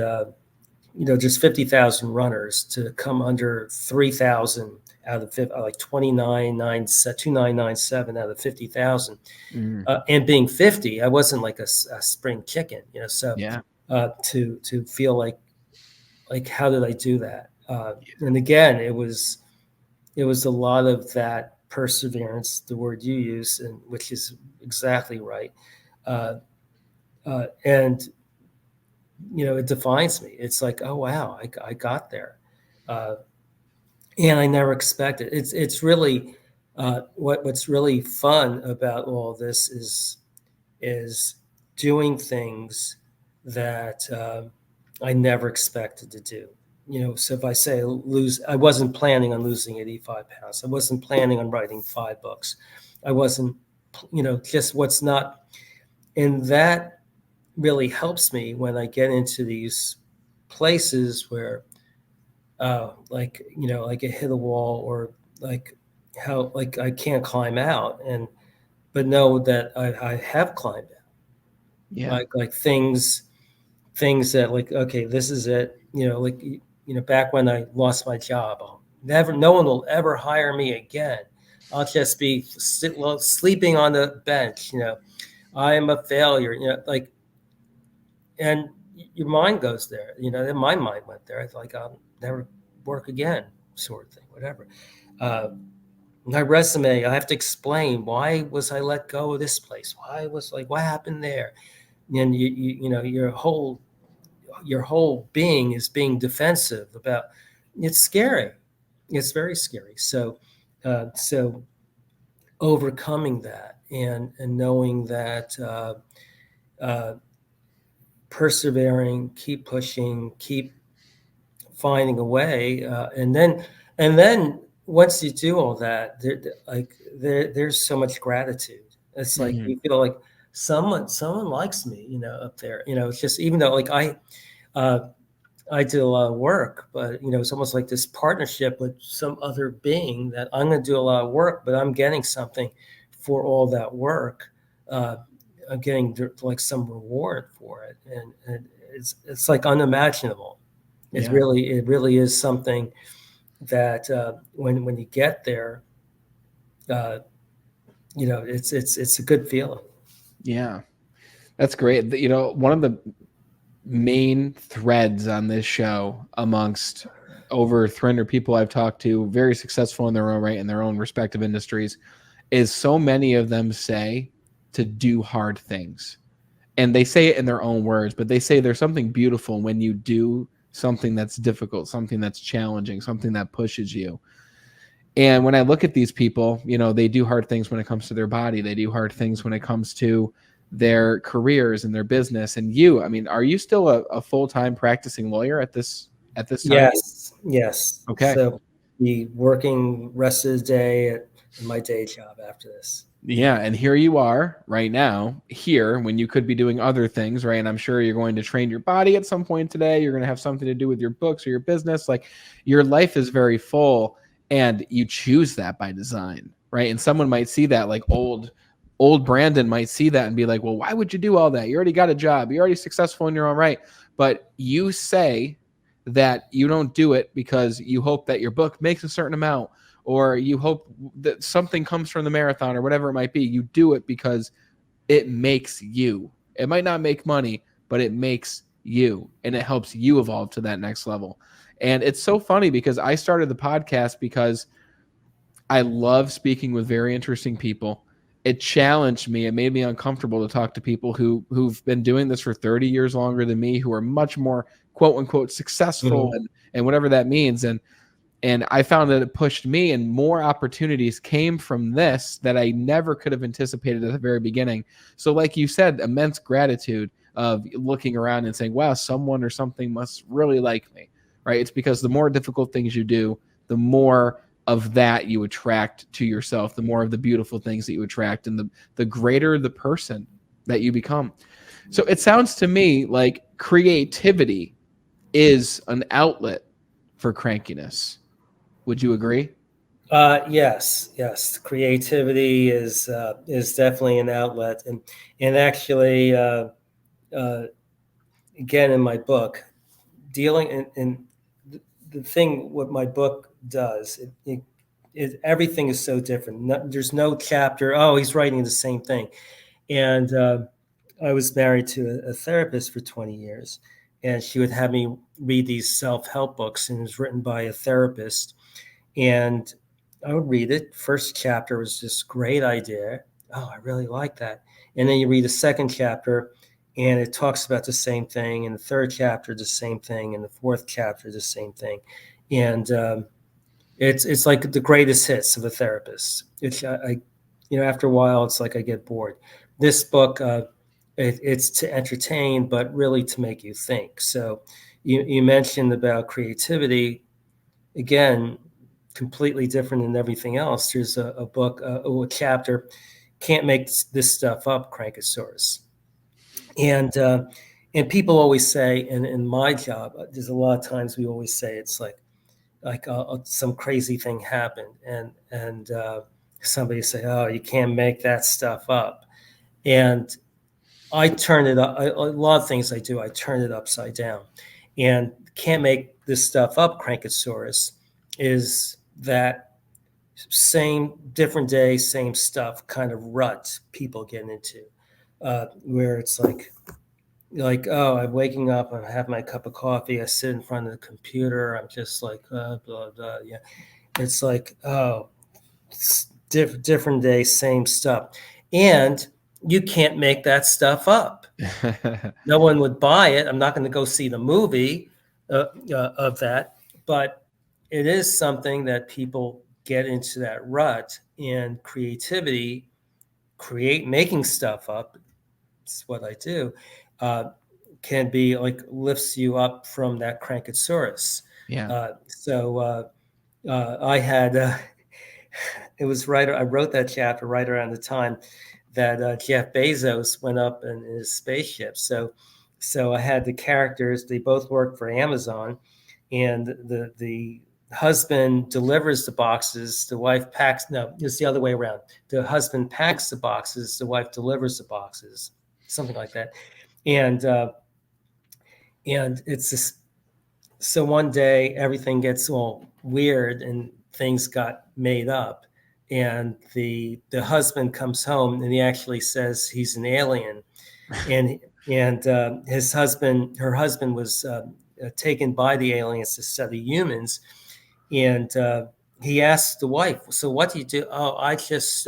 Speaker 1: just 50,000 runners to come under 3,000 out of like 2997 out of 50,000, and being 50, I wasn't like a spring chicken, So yeah. To feel like how did I do that? And again, it was a lot of that perseverance, the word you use, and which is exactly right. And it defines me. It's like, oh wow, I got there, and I never expected. It's really what's really fun about all this is doing things that I never expected to do. So if I say I wasn't planning on losing 85 pounds. I wasn't planning on writing 5 books. I wasn't, just what's not. And that really helps me when I get into these places where, like I hit a wall, or like how, like, I can't climb out, but know that I have climbed out. Yeah. Like things that, like, okay, this is it. Back when I lost my job, no one will ever hire me again. I'll just be sleeping on the bench. I am a failure. And your mind goes there. Then my mind went there. It's like I'll never work again, sort of thing, whatever. Uh, my resume, I have to explain why was I let go of this place? Why was like what happened there? And your whole being is being defensive about. It's scary. It's very scary. So overcoming that and knowing that uh, persevering, keep pushing, keep finding a way, and then once you do all that, there's so much gratitude. It's like
Speaker 2: Mhm.
Speaker 1: you feel like someone likes me, up there. It's just even though like uh, I did a lot of work, but it's almost like this partnership with some other being that I'm going to do a lot of work, but I'm getting something for all that work. Uh, I'm getting like some reward for it, and it's like unimaginable.
Speaker 2: Yeah.
Speaker 1: It really is something that when you get there, uh, it's a good feeling.
Speaker 2: Yeah. That's great. One of the main threads on this show amongst over 300 people I've talked to, very successful in their own right in their own respective industries, is so many of them say to do hard things. And they say it in their own words, but they say there's something beautiful when you do something that's difficult, something that's challenging, something that pushes you. And when I look at these people, they do hard things when it comes to their body. They do hard things when it comes to their careers and their business. And you, I mean, are you still a full-time practicing lawyer at this time?
Speaker 1: Yes, yes.
Speaker 2: Okay.
Speaker 1: So be working rest of the day at my day job after this.
Speaker 2: Yeah, and here you are right now, here when you could be doing other things, right? And I'm sure you're going to train your body at some point today. You're going to have something to do with your books or your business. Like your life is very full and you choose that by design, right? And someone might see that like old Brandon might see that and be like, "Well, why would you do all that? You already got a job. You're already successful in your own right." But you say that you don't do it because you hope that your book makes a certain amount or you hope that something comes from the marathon or whatever it might be. You do it because it makes you. It might not make money, but it makes you and it helps you evolve to that next level. And it's so funny because I started the podcast because I love speaking with very interesting people. It challenged me. It made me uncomfortable to talk to people who've been doing this for 30 years longer than me, who are much more quote unquote successful
Speaker 1: Mhm.
Speaker 2: and whatever that means. And I found that it pushed me and more opportunities came from this that I never could have anticipated at the very beginning. So like you said, immense gratitude of looking around and saying, wow, someone or something must really like me, right? It's because the more difficult things you do, the more of that you attract to yourself, the more of the beautiful things that you attract and the greater the person that you become. So it sounds to me like creativity is an outlet for crankiness. Would you agree?
Speaker 1: Yes, yes. Creativity is definitely an outlet, and actually, uh, again, in my book, dealing in the thing what my book does, everything is so different. There's no chapter. Oh, he's writing the same thing, and I was married to a therapist for 20 years, and she would have me read these self-help books, and it was written by a therapist. And I would read it. First chapter was this great idea. Oh, I really like that. And then you read the second chapter, and it talks about the same thing. And the third chapter, the same thing. And the fourth chapter, the same thing. And it's like the greatest hits of a therapist. After a while, it's like I get bored. This book, it's to entertain, but really to make you think. So you mentioned about creativity again, completely different than everything else. There's a book, a chapter, can't make this stuff up, Crankosaurus. And people always say, and in my job, there's a lot of times we always say it's like some crazy thing happened, and somebody say, oh, you can't make that stuff up, and I turn it up. A lot of things I do, I turn it upside down, and can't make this stuff up. Crankosaurus is that same different day, same stuff kind of rut people get into, where it's like like, oh, I'm waking up, I have my cup of coffee, I sit in front of the computer, I'm just like, blah blah. Yeah, it's like, oh, it's different day, same stuff, and you can't make that stuff up. No one would buy it. I'm not going to go see the movie of that, but it is something that people get into that rut, and creativity, making stuff up. It's what I do. Uh, can be like lifts you up from that crankosaurus.
Speaker 2: Yeah.
Speaker 1: I had it was right. I wrote that chapter right around the time that Jeff Bezos went up in his spaceship. So I had the characters. They both work for Amazon, and the husband delivers the boxes. The wife packs. No, it's the other way around. The husband packs the boxes. The wife delivers the boxes. Something like that. And it's this. So one day everything gets all weird and things got made up, and the husband comes home and he actually says he's an alien, and her husband was taken by the aliens to study humans, and he asked the wife, so what do you do? Oh, I just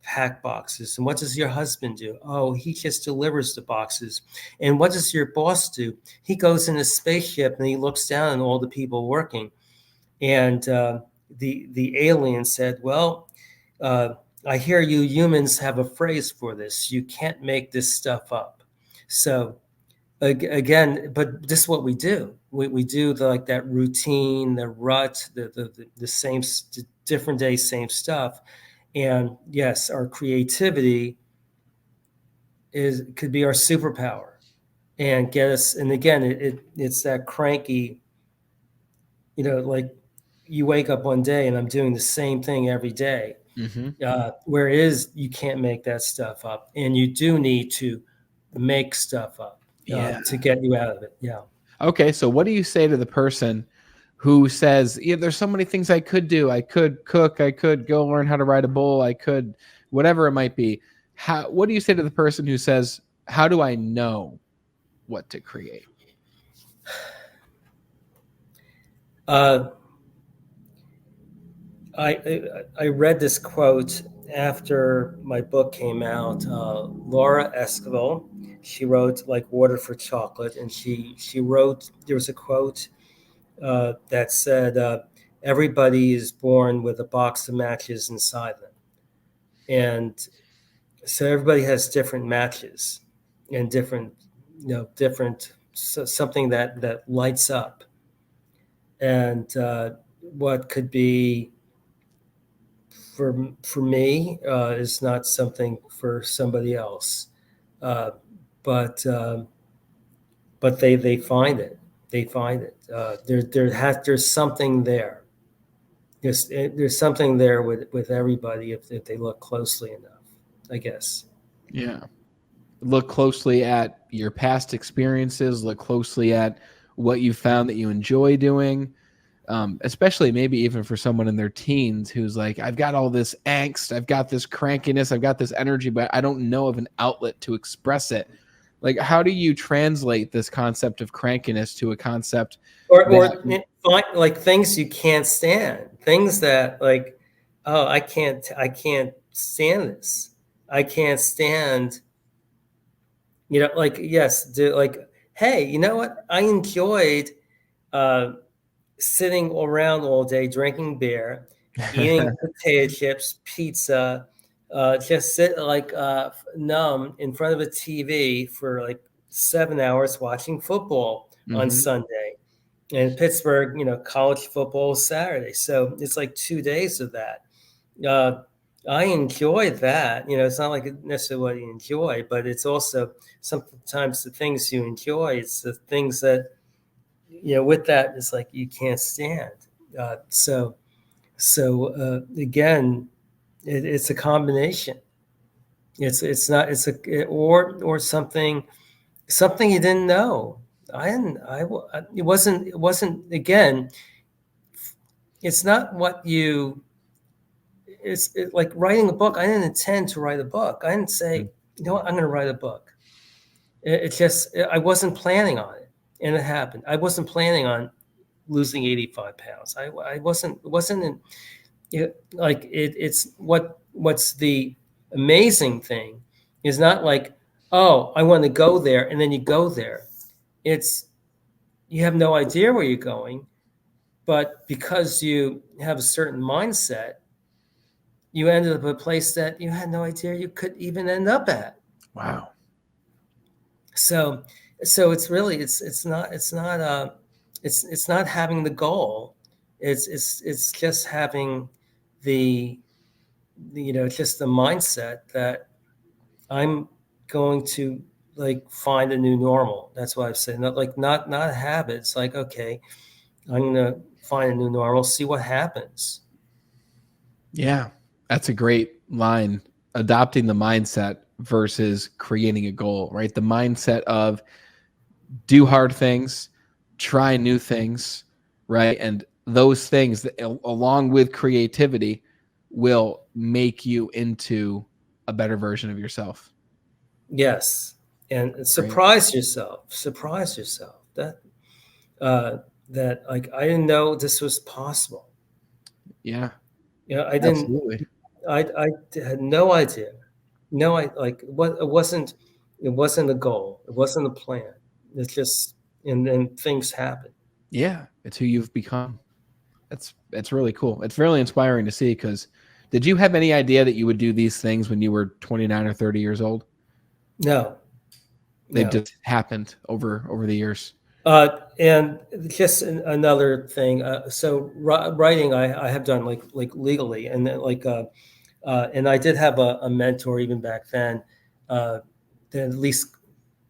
Speaker 1: pack boxes. And what does your husband do? Oh, he just delivers the boxes. And what does your boss do? He goes in a spaceship and he looks down on all the people working. And the alien said, well, uh, I hear you humans have a phrase for this. You can't make this stuff up. So again, but this is what we do. We do like that routine, the rut, the same, different day, same stuff. And yes, our creativity could be our superpower and get us. And again, it's that cranky, like you wake up one day and I'm doing the same thing every day.
Speaker 2: Mm-hmm.
Speaker 1: Where it is, you can't make that stuff up, and you do need to make stuff up
Speaker 2: Yeah.
Speaker 1: to get you out of it. Yeah.
Speaker 2: Okay, so what do you say to the person who says, "Yeah, there's so many things I could do. I could cook. I could go learn how to ride a bull. I could, whatever it might be." What do you say to the person who says, "How do I know what to create?"
Speaker 1: Uh, I read this quote after my book came out. Laura Esquivel, she wrote like Water for Chocolate, and she wrote, there was a quote that said, "Everybody is born with a box of matches inside them," and so everybody has different matches and different, something that lights up, and what could be for me is not something for somebody else, uh, but they find it. They find it. There's something there. There's something there with everybody if they look closely enough, I guess.
Speaker 2: Yeah. Look closely at your past experiences, look closely at what you found that you enjoy doing. Especially maybe even for someone in their teens who's like, I've got all this angst, I've got this crankiness, I've got this energy, but I don't know of an outlet to express it. Like, how do you translate this concept of crankiness to a concept
Speaker 1: Or
Speaker 2: that,
Speaker 1: find like things you can't stand, things that like, oh, I can't stand this. I can't stand, like, yes, do like, hey, you know what? I enjoyed uh, sitting around all day drinking beer, eating potato chips, pizza, just sit like numb in front of a TV for like 7 hours watching football on
Speaker 2: Mhm.
Speaker 1: Sunday. And Pittsburgh, college football Saturday. So it's like 2 days of that. Uh, I enjoy that. It's not like necessarily what you enjoy, but it's also sometimes the things you enjoy. It's the things that, with that, it's like you can't stand. So again, it's a combination. It's not it's a or something you didn't know. I didn't. It wasn't. It wasn't. Again, it's not what you. Like writing a book. I didn't intend to write a book. I didn't say, I'm going to write a book. It just, I wasn't planning on it, and it happened. I wasn't planning on losing 85 pounds. I wasn't in, like it's what's the amazing thing is not like, oh, I want to go there, and then you go there. It's, you have no idea where you're going, but because you have a certain mindset, you ended up at a place that you had no idea you could even end up at.
Speaker 2: Wow.
Speaker 1: So so it's really, it's not having the goal. It's just having the, just the mindset that I'm going to, like, find a new normal. That's what I've said. Not a habit. It's like, okay, I'm gonna find a new normal, see what happens.
Speaker 2: Yeah, that's a great line. Adopting the mindset versus creating a goal, right? The mindset of do hard things, try new things, right? And those things, along with creativity, will make you into a better version of yourself.
Speaker 1: Yes, and
Speaker 2: Right.
Speaker 1: surprise yourself. Surprise yourself. Uh, that, like, I didn't know this was possible.
Speaker 2: Yeah,
Speaker 1: I didn't.
Speaker 2: absolutely.
Speaker 1: I had no idea. No, I like what it wasn't. It wasn't a goal. It wasn't a plan. It's just, and then things happen.
Speaker 2: Yeah, it's who you've become. That's really cool. It's really inspiring to see because did you have any idea that you would do these things when you were 29 or 30 years old?
Speaker 1: No,
Speaker 2: They
Speaker 1: no.
Speaker 2: just happened over the years.
Speaker 1: And just another thing. So writing, I have done, like legally, and then, like, and I did have a mentor even back then, that at least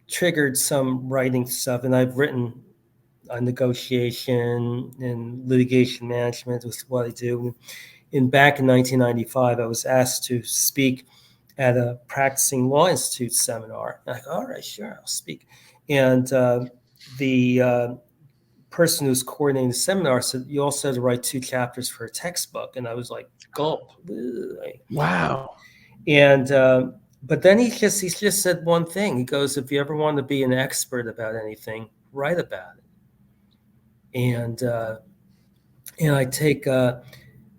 Speaker 1: triggered some writing stuff. And I've written on negotiation and litigation management was what I do. And back in 1995, I was asked to speak at a practicing law institute seminar. And I go, all right, sure, I'll speak. And the person who's coordinating the seminar said, you also had to write 2 chapters for a textbook. And I was like, gulp.
Speaker 2: Wow.
Speaker 1: And but then he just said one thing. He goes, if you ever want to be an expert about anything, write about it. And I take uh,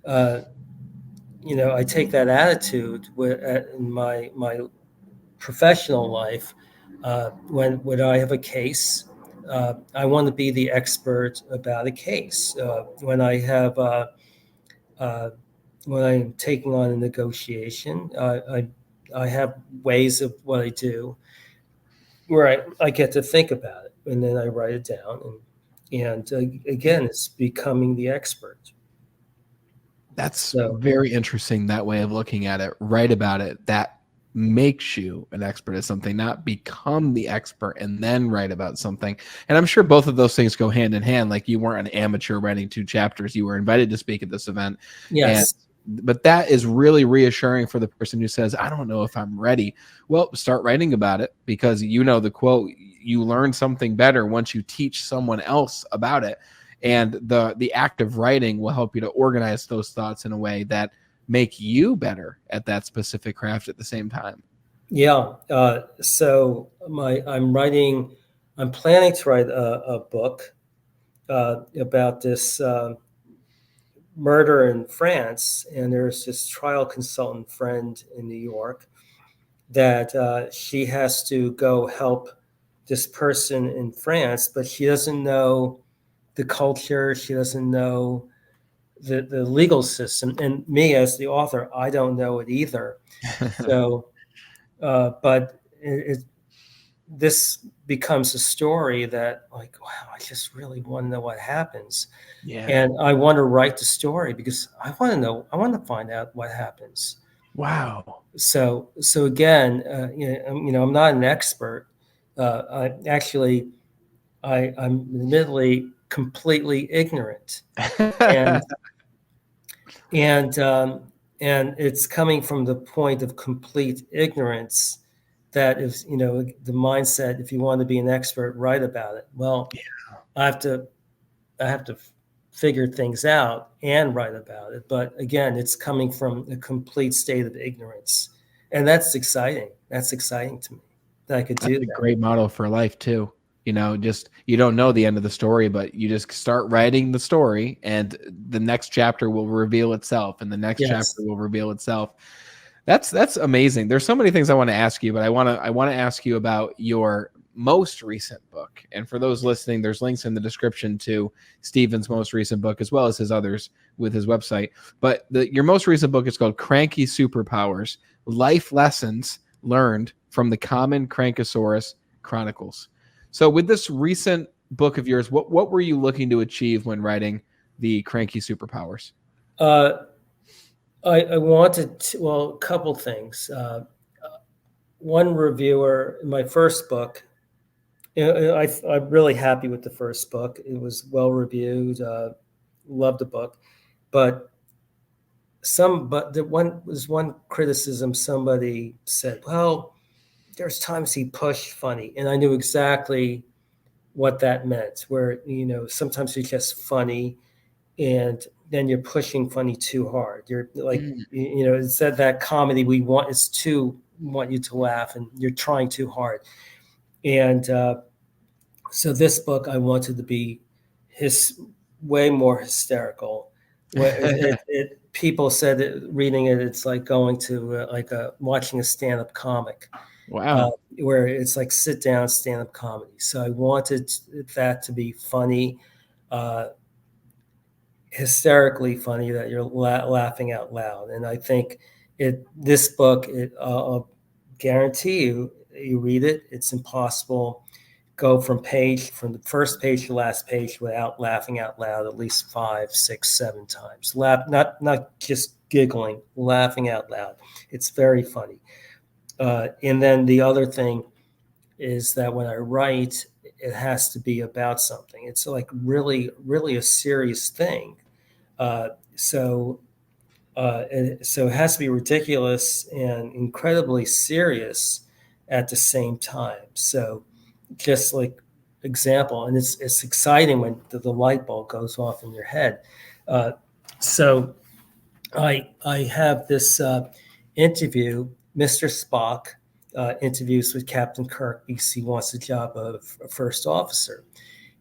Speaker 1: I take that attitude in my professional life. When I have a case, I want to be the expert about a case. Uh, when I'm taking on a negotiation, I have ways of what I do where I get to think about it, and then I write it down. And again, it's becoming the expert.
Speaker 2: That's
Speaker 1: So
Speaker 2: very interesting, that way of looking at it. Write about it. That makes you an expert at something, not become the expert and then write about something. And I'm sure both of those things go hand in hand. Like you weren't an amateur writing 2 chapters. You were invited to speak at this event. And
Speaker 1: yes,
Speaker 2: but that is really reassuring for the person who says, I don't know if I'm ready. Well, start writing about it because you know the quote, you learn something better once you teach someone else about it. And the act of writing will help you to organize those thoughts in a way that make you better at that specific craft at the same time.
Speaker 1: yeah. So I'm planning to write a book about this murder in France, and there's this trial consultant friend in New York that she has to go help this person in France, but she doesn't know the culture. She doesn't know the legal system. And me, as the author, I don't know it either. So, but this becomes a story that, like, wow, I just really want to know what happens.
Speaker 2: Yeah.
Speaker 1: And I want to write the story because I want to know, I want to find out what happens.
Speaker 2: Wow.
Speaker 1: So again, I'm not an expert. I'm admittedly completely ignorant, and and um, and it's coming from the point of complete ignorance that is, the mindset. If you want to be an expert, write about it. Well, I have to I have to figure things out and write about it. But again, it's coming from a complete state of ignorance, and that's exciting. That's exciting to me. that I could
Speaker 2: That's
Speaker 1: do
Speaker 2: a
Speaker 1: that.
Speaker 2: great motto for life too. Just you don't know the end of the story, but you just start writing the story, and the next chapter will reveal itself, and the next chapter
Speaker 1: Yes.
Speaker 2: will reveal itself. That's amazing. There's so many things I want to ask you, but I want to ask you about your most recent book. And for those listening, there's links in the description to Stephen's most recent book as well as his others with his website. But your most recent book is called Cranky Superpowers: Life Lessons Learned from the Common Crankosaurus Chronicles. So with this recent book of yours, what were you looking to achieve when writing the Cranky Superpowers?
Speaker 1: Uh, I wanted to, well, a couple things. One reviewer in my first book, I'm really happy with the first book. It was well reviewed. Loved the book, but there was one criticism. Somebody said, "Well, there's times he pushed funny," and I knew exactly what that meant. Where sometimes he's just funny, and then you're pushing funny too hard. You're like,
Speaker 2: Mm.
Speaker 1: it said that comedy want you to laugh, and you're trying too hard. And so this book, I wanted to be his way more hysterical. People said that reading it, it's like going to watching a stand-up comic, uh,
Speaker 2: Wow.
Speaker 1: where it's like sit down stand-up comedy. So I wanted that to be funny, uh, hysterically funny, that you're laughing out loud. And I think this book, I'll guarantee you read it, it's impossible go from the first page to last page without laughing out loud at least 5, 6, 7 times. Laugh, not just giggling, laughing out loud. It's very funny. And then the other thing is that when I write, it has to be about something. It's like really, really a serious thing. Uh, so so it has to be ridiculous and incredibly serious at the same time. So just like example, and it's exciting when the light bulb goes off in your head. Uh, so I have this interview. Mr. Spock interviews with Captain Kirk because he wants the job of a first officer,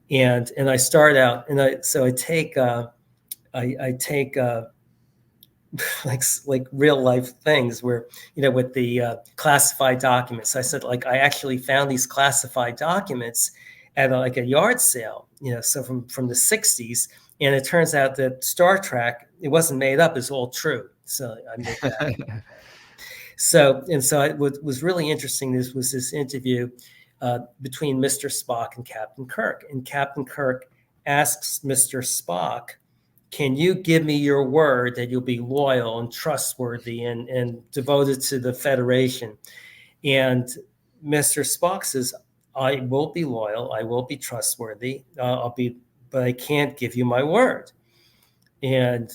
Speaker 1: and I start out, and I take I take like real life things where with the classified documents. I said, like, I actually found these classified documents at like a yard sale, so from the 60s, and it turns out that Star Trek, it wasn't made up, it's all true. So I made that. So it was really interesting. This was this interview between Mr. Spock and Captain Kirk, and Captain Kirk asks Mr. Spock, can you give me your word that you'll be loyal and trustworthy and devoted to the Federation? And Mr. Spock says, I will be loyal, I will be trustworthy, but I can't give you my word. And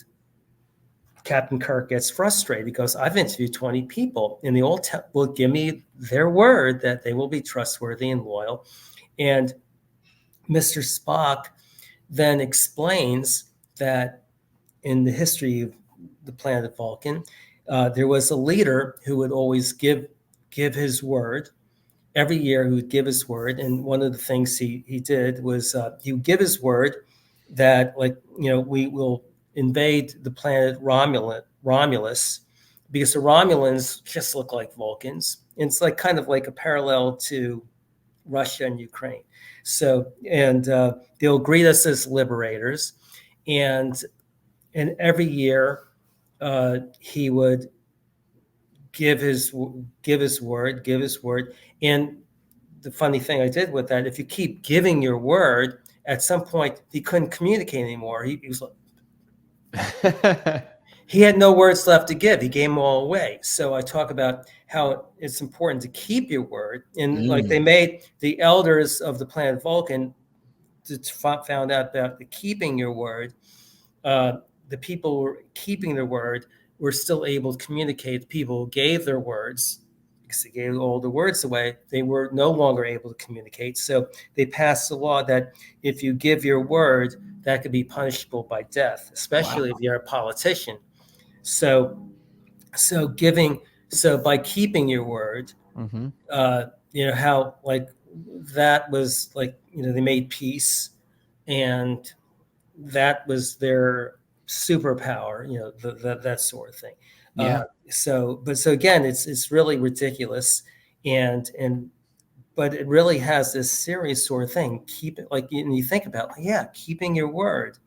Speaker 1: Captain Kirk gets frustrated. He goes, I've interviewed 20 people, and they all will give me their word that they will be trustworthy and loyal. And Mr. Spock then explains that in the history of the planet Vulcan, there was a leader who would always give his word. Every year, he would give his word, and one of the things he did was he would give his word that, like, we will invade the planet Romulus, because the Romulans just look like Vulcans. And it's like kind of like a parallel to Russia and Ukraine. So, and they'll greet us as liberators, and every year he would give his word. And the funny thing I did with that, if you keep giving your word, at some point he couldn't communicate anymore. He was he had no words left to give. He gave them all away. So I talk about how it's important to keep your word. And like they
Speaker 2: Mm.
Speaker 1: made the elders of the planet Vulcan found out about the keeping your word. The people who were keeping their word were still able to communicate. The people who gave their words, because they gave all the words away, they were no longer able to communicate. So they passed a law that if you give your word, that could be punishable by death, especially
Speaker 2: Wow.
Speaker 1: if you're a politician. So so giving so by keeping your word,
Speaker 2: Hmm.
Speaker 1: uh, how like that was like, they made peace, and that was their superpower, that sort of thing.
Speaker 2: Yeah.
Speaker 1: So again, it's really ridiculous, and but it really has this serious sort of thing. Keep it like, and you think about, yeah, keeping your word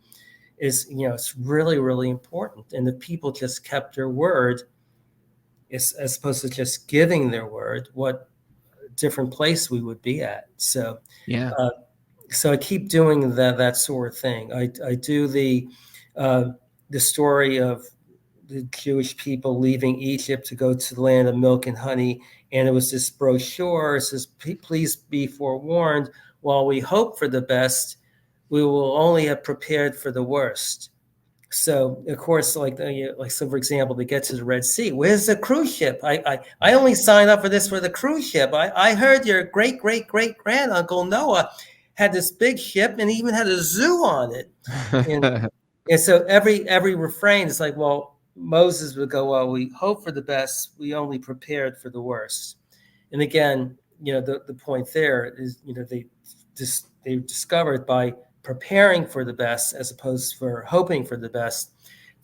Speaker 1: is, it's really, really important. And if people just kept their word, as opposed to just giving their word, what different place we would be at. So,
Speaker 2: Yeah.
Speaker 1: uh, so I keep doing that sort of thing. I do uh, the story of the Jewish people leaving Egypt to go to the land of milk and honey, and it was this brochure. It says, "Please be forewarned. While we hope for the best, we will only have prepared for the worst." So of course, like so for example, to get to the Red Sea, where's the cruise ship? I only signed up for this for the cruise ship. I heard your great great great grand uncle Noah had this big ship and he even had a zoo on it. And and so every refrain is like, well, Moses would go, well, we hope for the best, we only prepared for the worst. And again, the point there is, they discovered by preparing for the best as opposed for hoping for the best,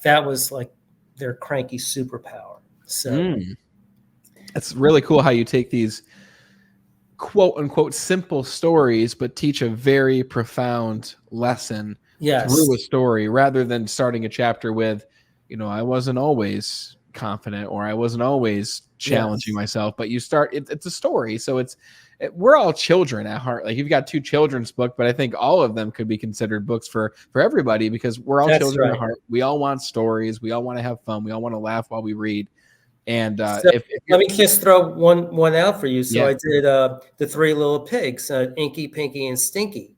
Speaker 1: that was like their cranky superpower. So
Speaker 2: Mm. It's really cool how you take these quote unquote simple stories, but teach a very profound lesson through a
Speaker 1: yes,
Speaker 2: story rather than starting a chapter with, I wasn't always confident or I wasn't always challenging
Speaker 1: yes,
Speaker 2: myself, but you start, it's a story. So we're all children at heart. Like you've got two children's book, but I think all of them could be considered books for everybody because we're all
Speaker 1: that's
Speaker 2: children at
Speaker 1: right.
Speaker 2: heart. We all want stories. We all want to have fun. We all want to laugh while we read. And
Speaker 1: So
Speaker 2: if
Speaker 1: let
Speaker 2: you're,
Speaker 1: me just throw one out for you. So
Speaker 2: yeah.
Speaker 1: I did the Three Little Pigs, Inky, Pinky, and Stinky,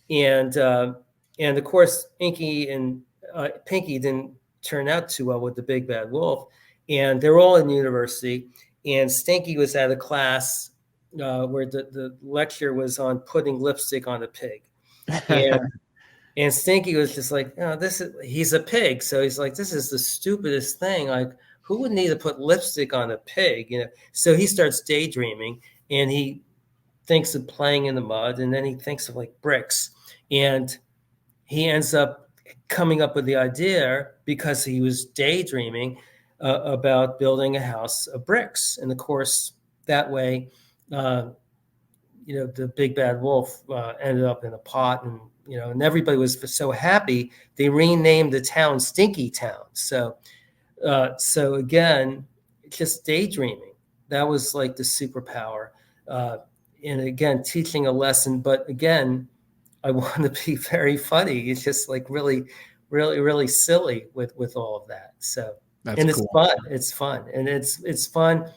Speaker 1: and and of course Inky and Pinky didn't turn out too well with the Big Bad Wolf, and they're all in university, and Stinky was at a class where the lecture was on putting lipstick on a pig, and and Stinky was just like, oh, he's a pig. So he's like, this is the stupidest thing. Like, who would need to put lipstick on a pig? So he starts daydreaming and he thinks of playing in the mud, and then he thinks of like bricks. And he ends up coming up with the idea because he was daydreaming about building a house of bricks. And of course, that way, uh, the big bad wolf ended up in a pot, and everybody was so happy they renamed the town Stinky Town. So again, just daydreaming, that was like the superpower, uh, and again teaching a lesson, but again I want to be very funny. It's just like really really really silly with all of that. So,
Speaker 2: That's
Speaker 1: and it's
Speaker 2: cool.
Speaker 1: fun, and it's fun.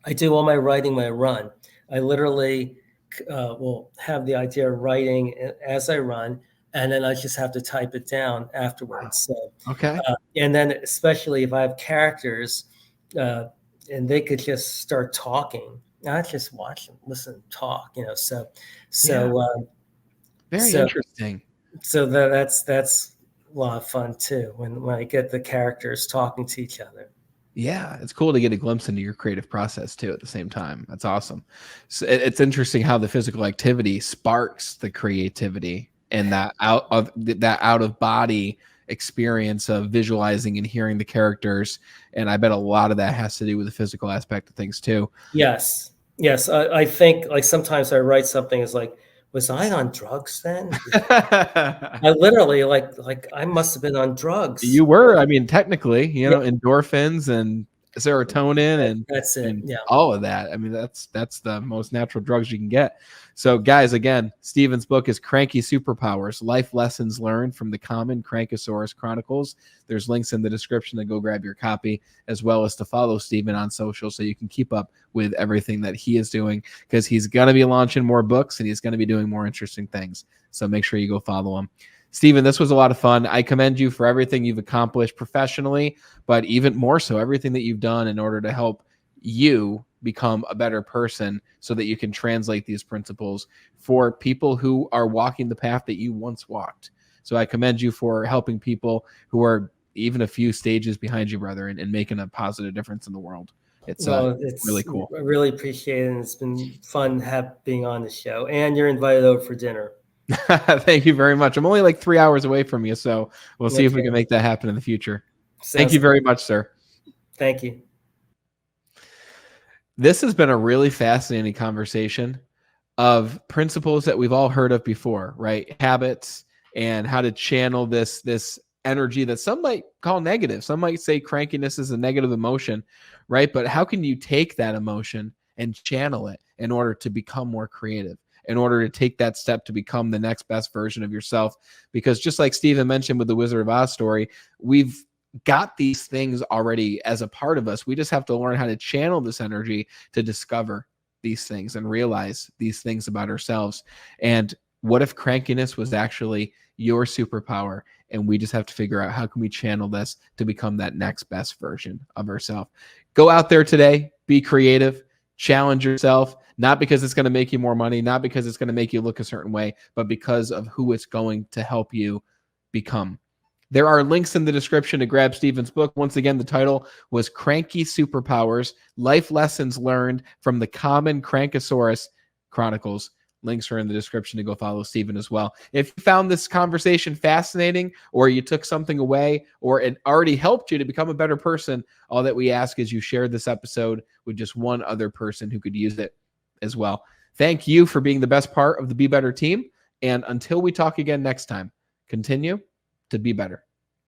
Speaker 1: I do all my writing when I run. I literally will have the idea of writing as I run, and then I just have to type it down afterwards. So,
Speaker 2: Okay.
Speaker 1: and then especially if I have characters, uh, and they could just start talking, I just watch them, listen, talk.
Speaker 2: Yeah.
Speaker 1: So,
Speaker 2: Very
Speaker 1: so,
Speaker 2: interesting.
Speaker 1: so that's a lot of fun too when I get the characters talking to each other.
Speaker 2: Yeah, it's cool to get a glimpse into your creative process too at the same time. That's awesome. So it's interesting how the physical activity sparks the creativity and that out of body experience of visualizing and hearing the characters. And I bet a lot of that has to do with the physical aspect of things too.
Speaker 1: Yes. Yes. I think like sometimes I write something as like, was I on drugs then? I literally like I must have been on drugs.
Speaker 2: You were, I mean, technically,
Speaker 1: Yeah,
Speaker 2: endorphins and serotonin
Speaker 1: that's it.
Speaker 2: and
Speaker 1: Yeah.
Speaker 2: all of that. I mean, that's the most natural drugs you can get. So, guys, again, Steven's book is Cranky Superpowers: Life Lessons Learned from the Common Crankosaurus Chronicles. There's links in the description to go grab your copy, as well as to follow Steven on social so you can keep up with everything that he is doing, because he's going to be launching more books and he's going to be doing more interesting things. So make sure you go follow him. Steven, this was a lot of fun. I commend you for everything you've accomplished professionally, but even more so, everything that you've done in order to help you become a better person so that you can translate these principles for people who are walking the path that you once walked. So I commend you for helping people who are even a few stages behind you, brother, and making a positive difference in the world. It's
Speaker 1: Well,
Speaker 2: really
Speaker 1: it's
Speaker 2: cool.
Speaker 1: I really appreciate it, and it's been fun being on the show. And you're invited over for dinner.
Speaker 2: Thank you very much. I'm only like 3 hours away from you, so we'll see if we
Speaker 1: Okay,
Speaker 2: can make that happen in the future. Thank
Speaker 1: sounds
Speaker 2: you very
Speaker 1: good.
Speaker 2: much, sir.
Speaker 1: Thank you.
Speaker 2: This has been a really fascinating conversation of principles that we've all heard of before, right? Habits and how to channel this energy that some might call negative. Some might say crankiness is a negative emotion, right? But how can you take that emotion and channel it in order to become more creative, in order to take that step to become the next best version of yourself? Because just like Stephen mentioned with the Wizard of Oz story, we've got these things already as a part of us. We just have to learn how to channel this energy to discover these things and realize these things about ourselves. And what if crankiness was actually your superpower, and we just have to figure out how can we channel this to become that next best version of ourselves? Go out there today, be creative, challenge yourself, not because it's going to make you more money, not because it's going to make you look a certain way, but because of who it's going to help you become. There are links in the description to grab Stephen's book. Once again, the title was Cranky Superpowers, Life Lessons Learned from the Common Crankosaurus Chronicles. Links are in the description to go follow Stephen as well. If you found this conversation fascinating, or you took something away, or it already helped you to become a better person, all that we ask is you share this episode with just one other person who could use it as well. Thank you for being the best part of the Be Better team. And until we talk again next time, continue to be better.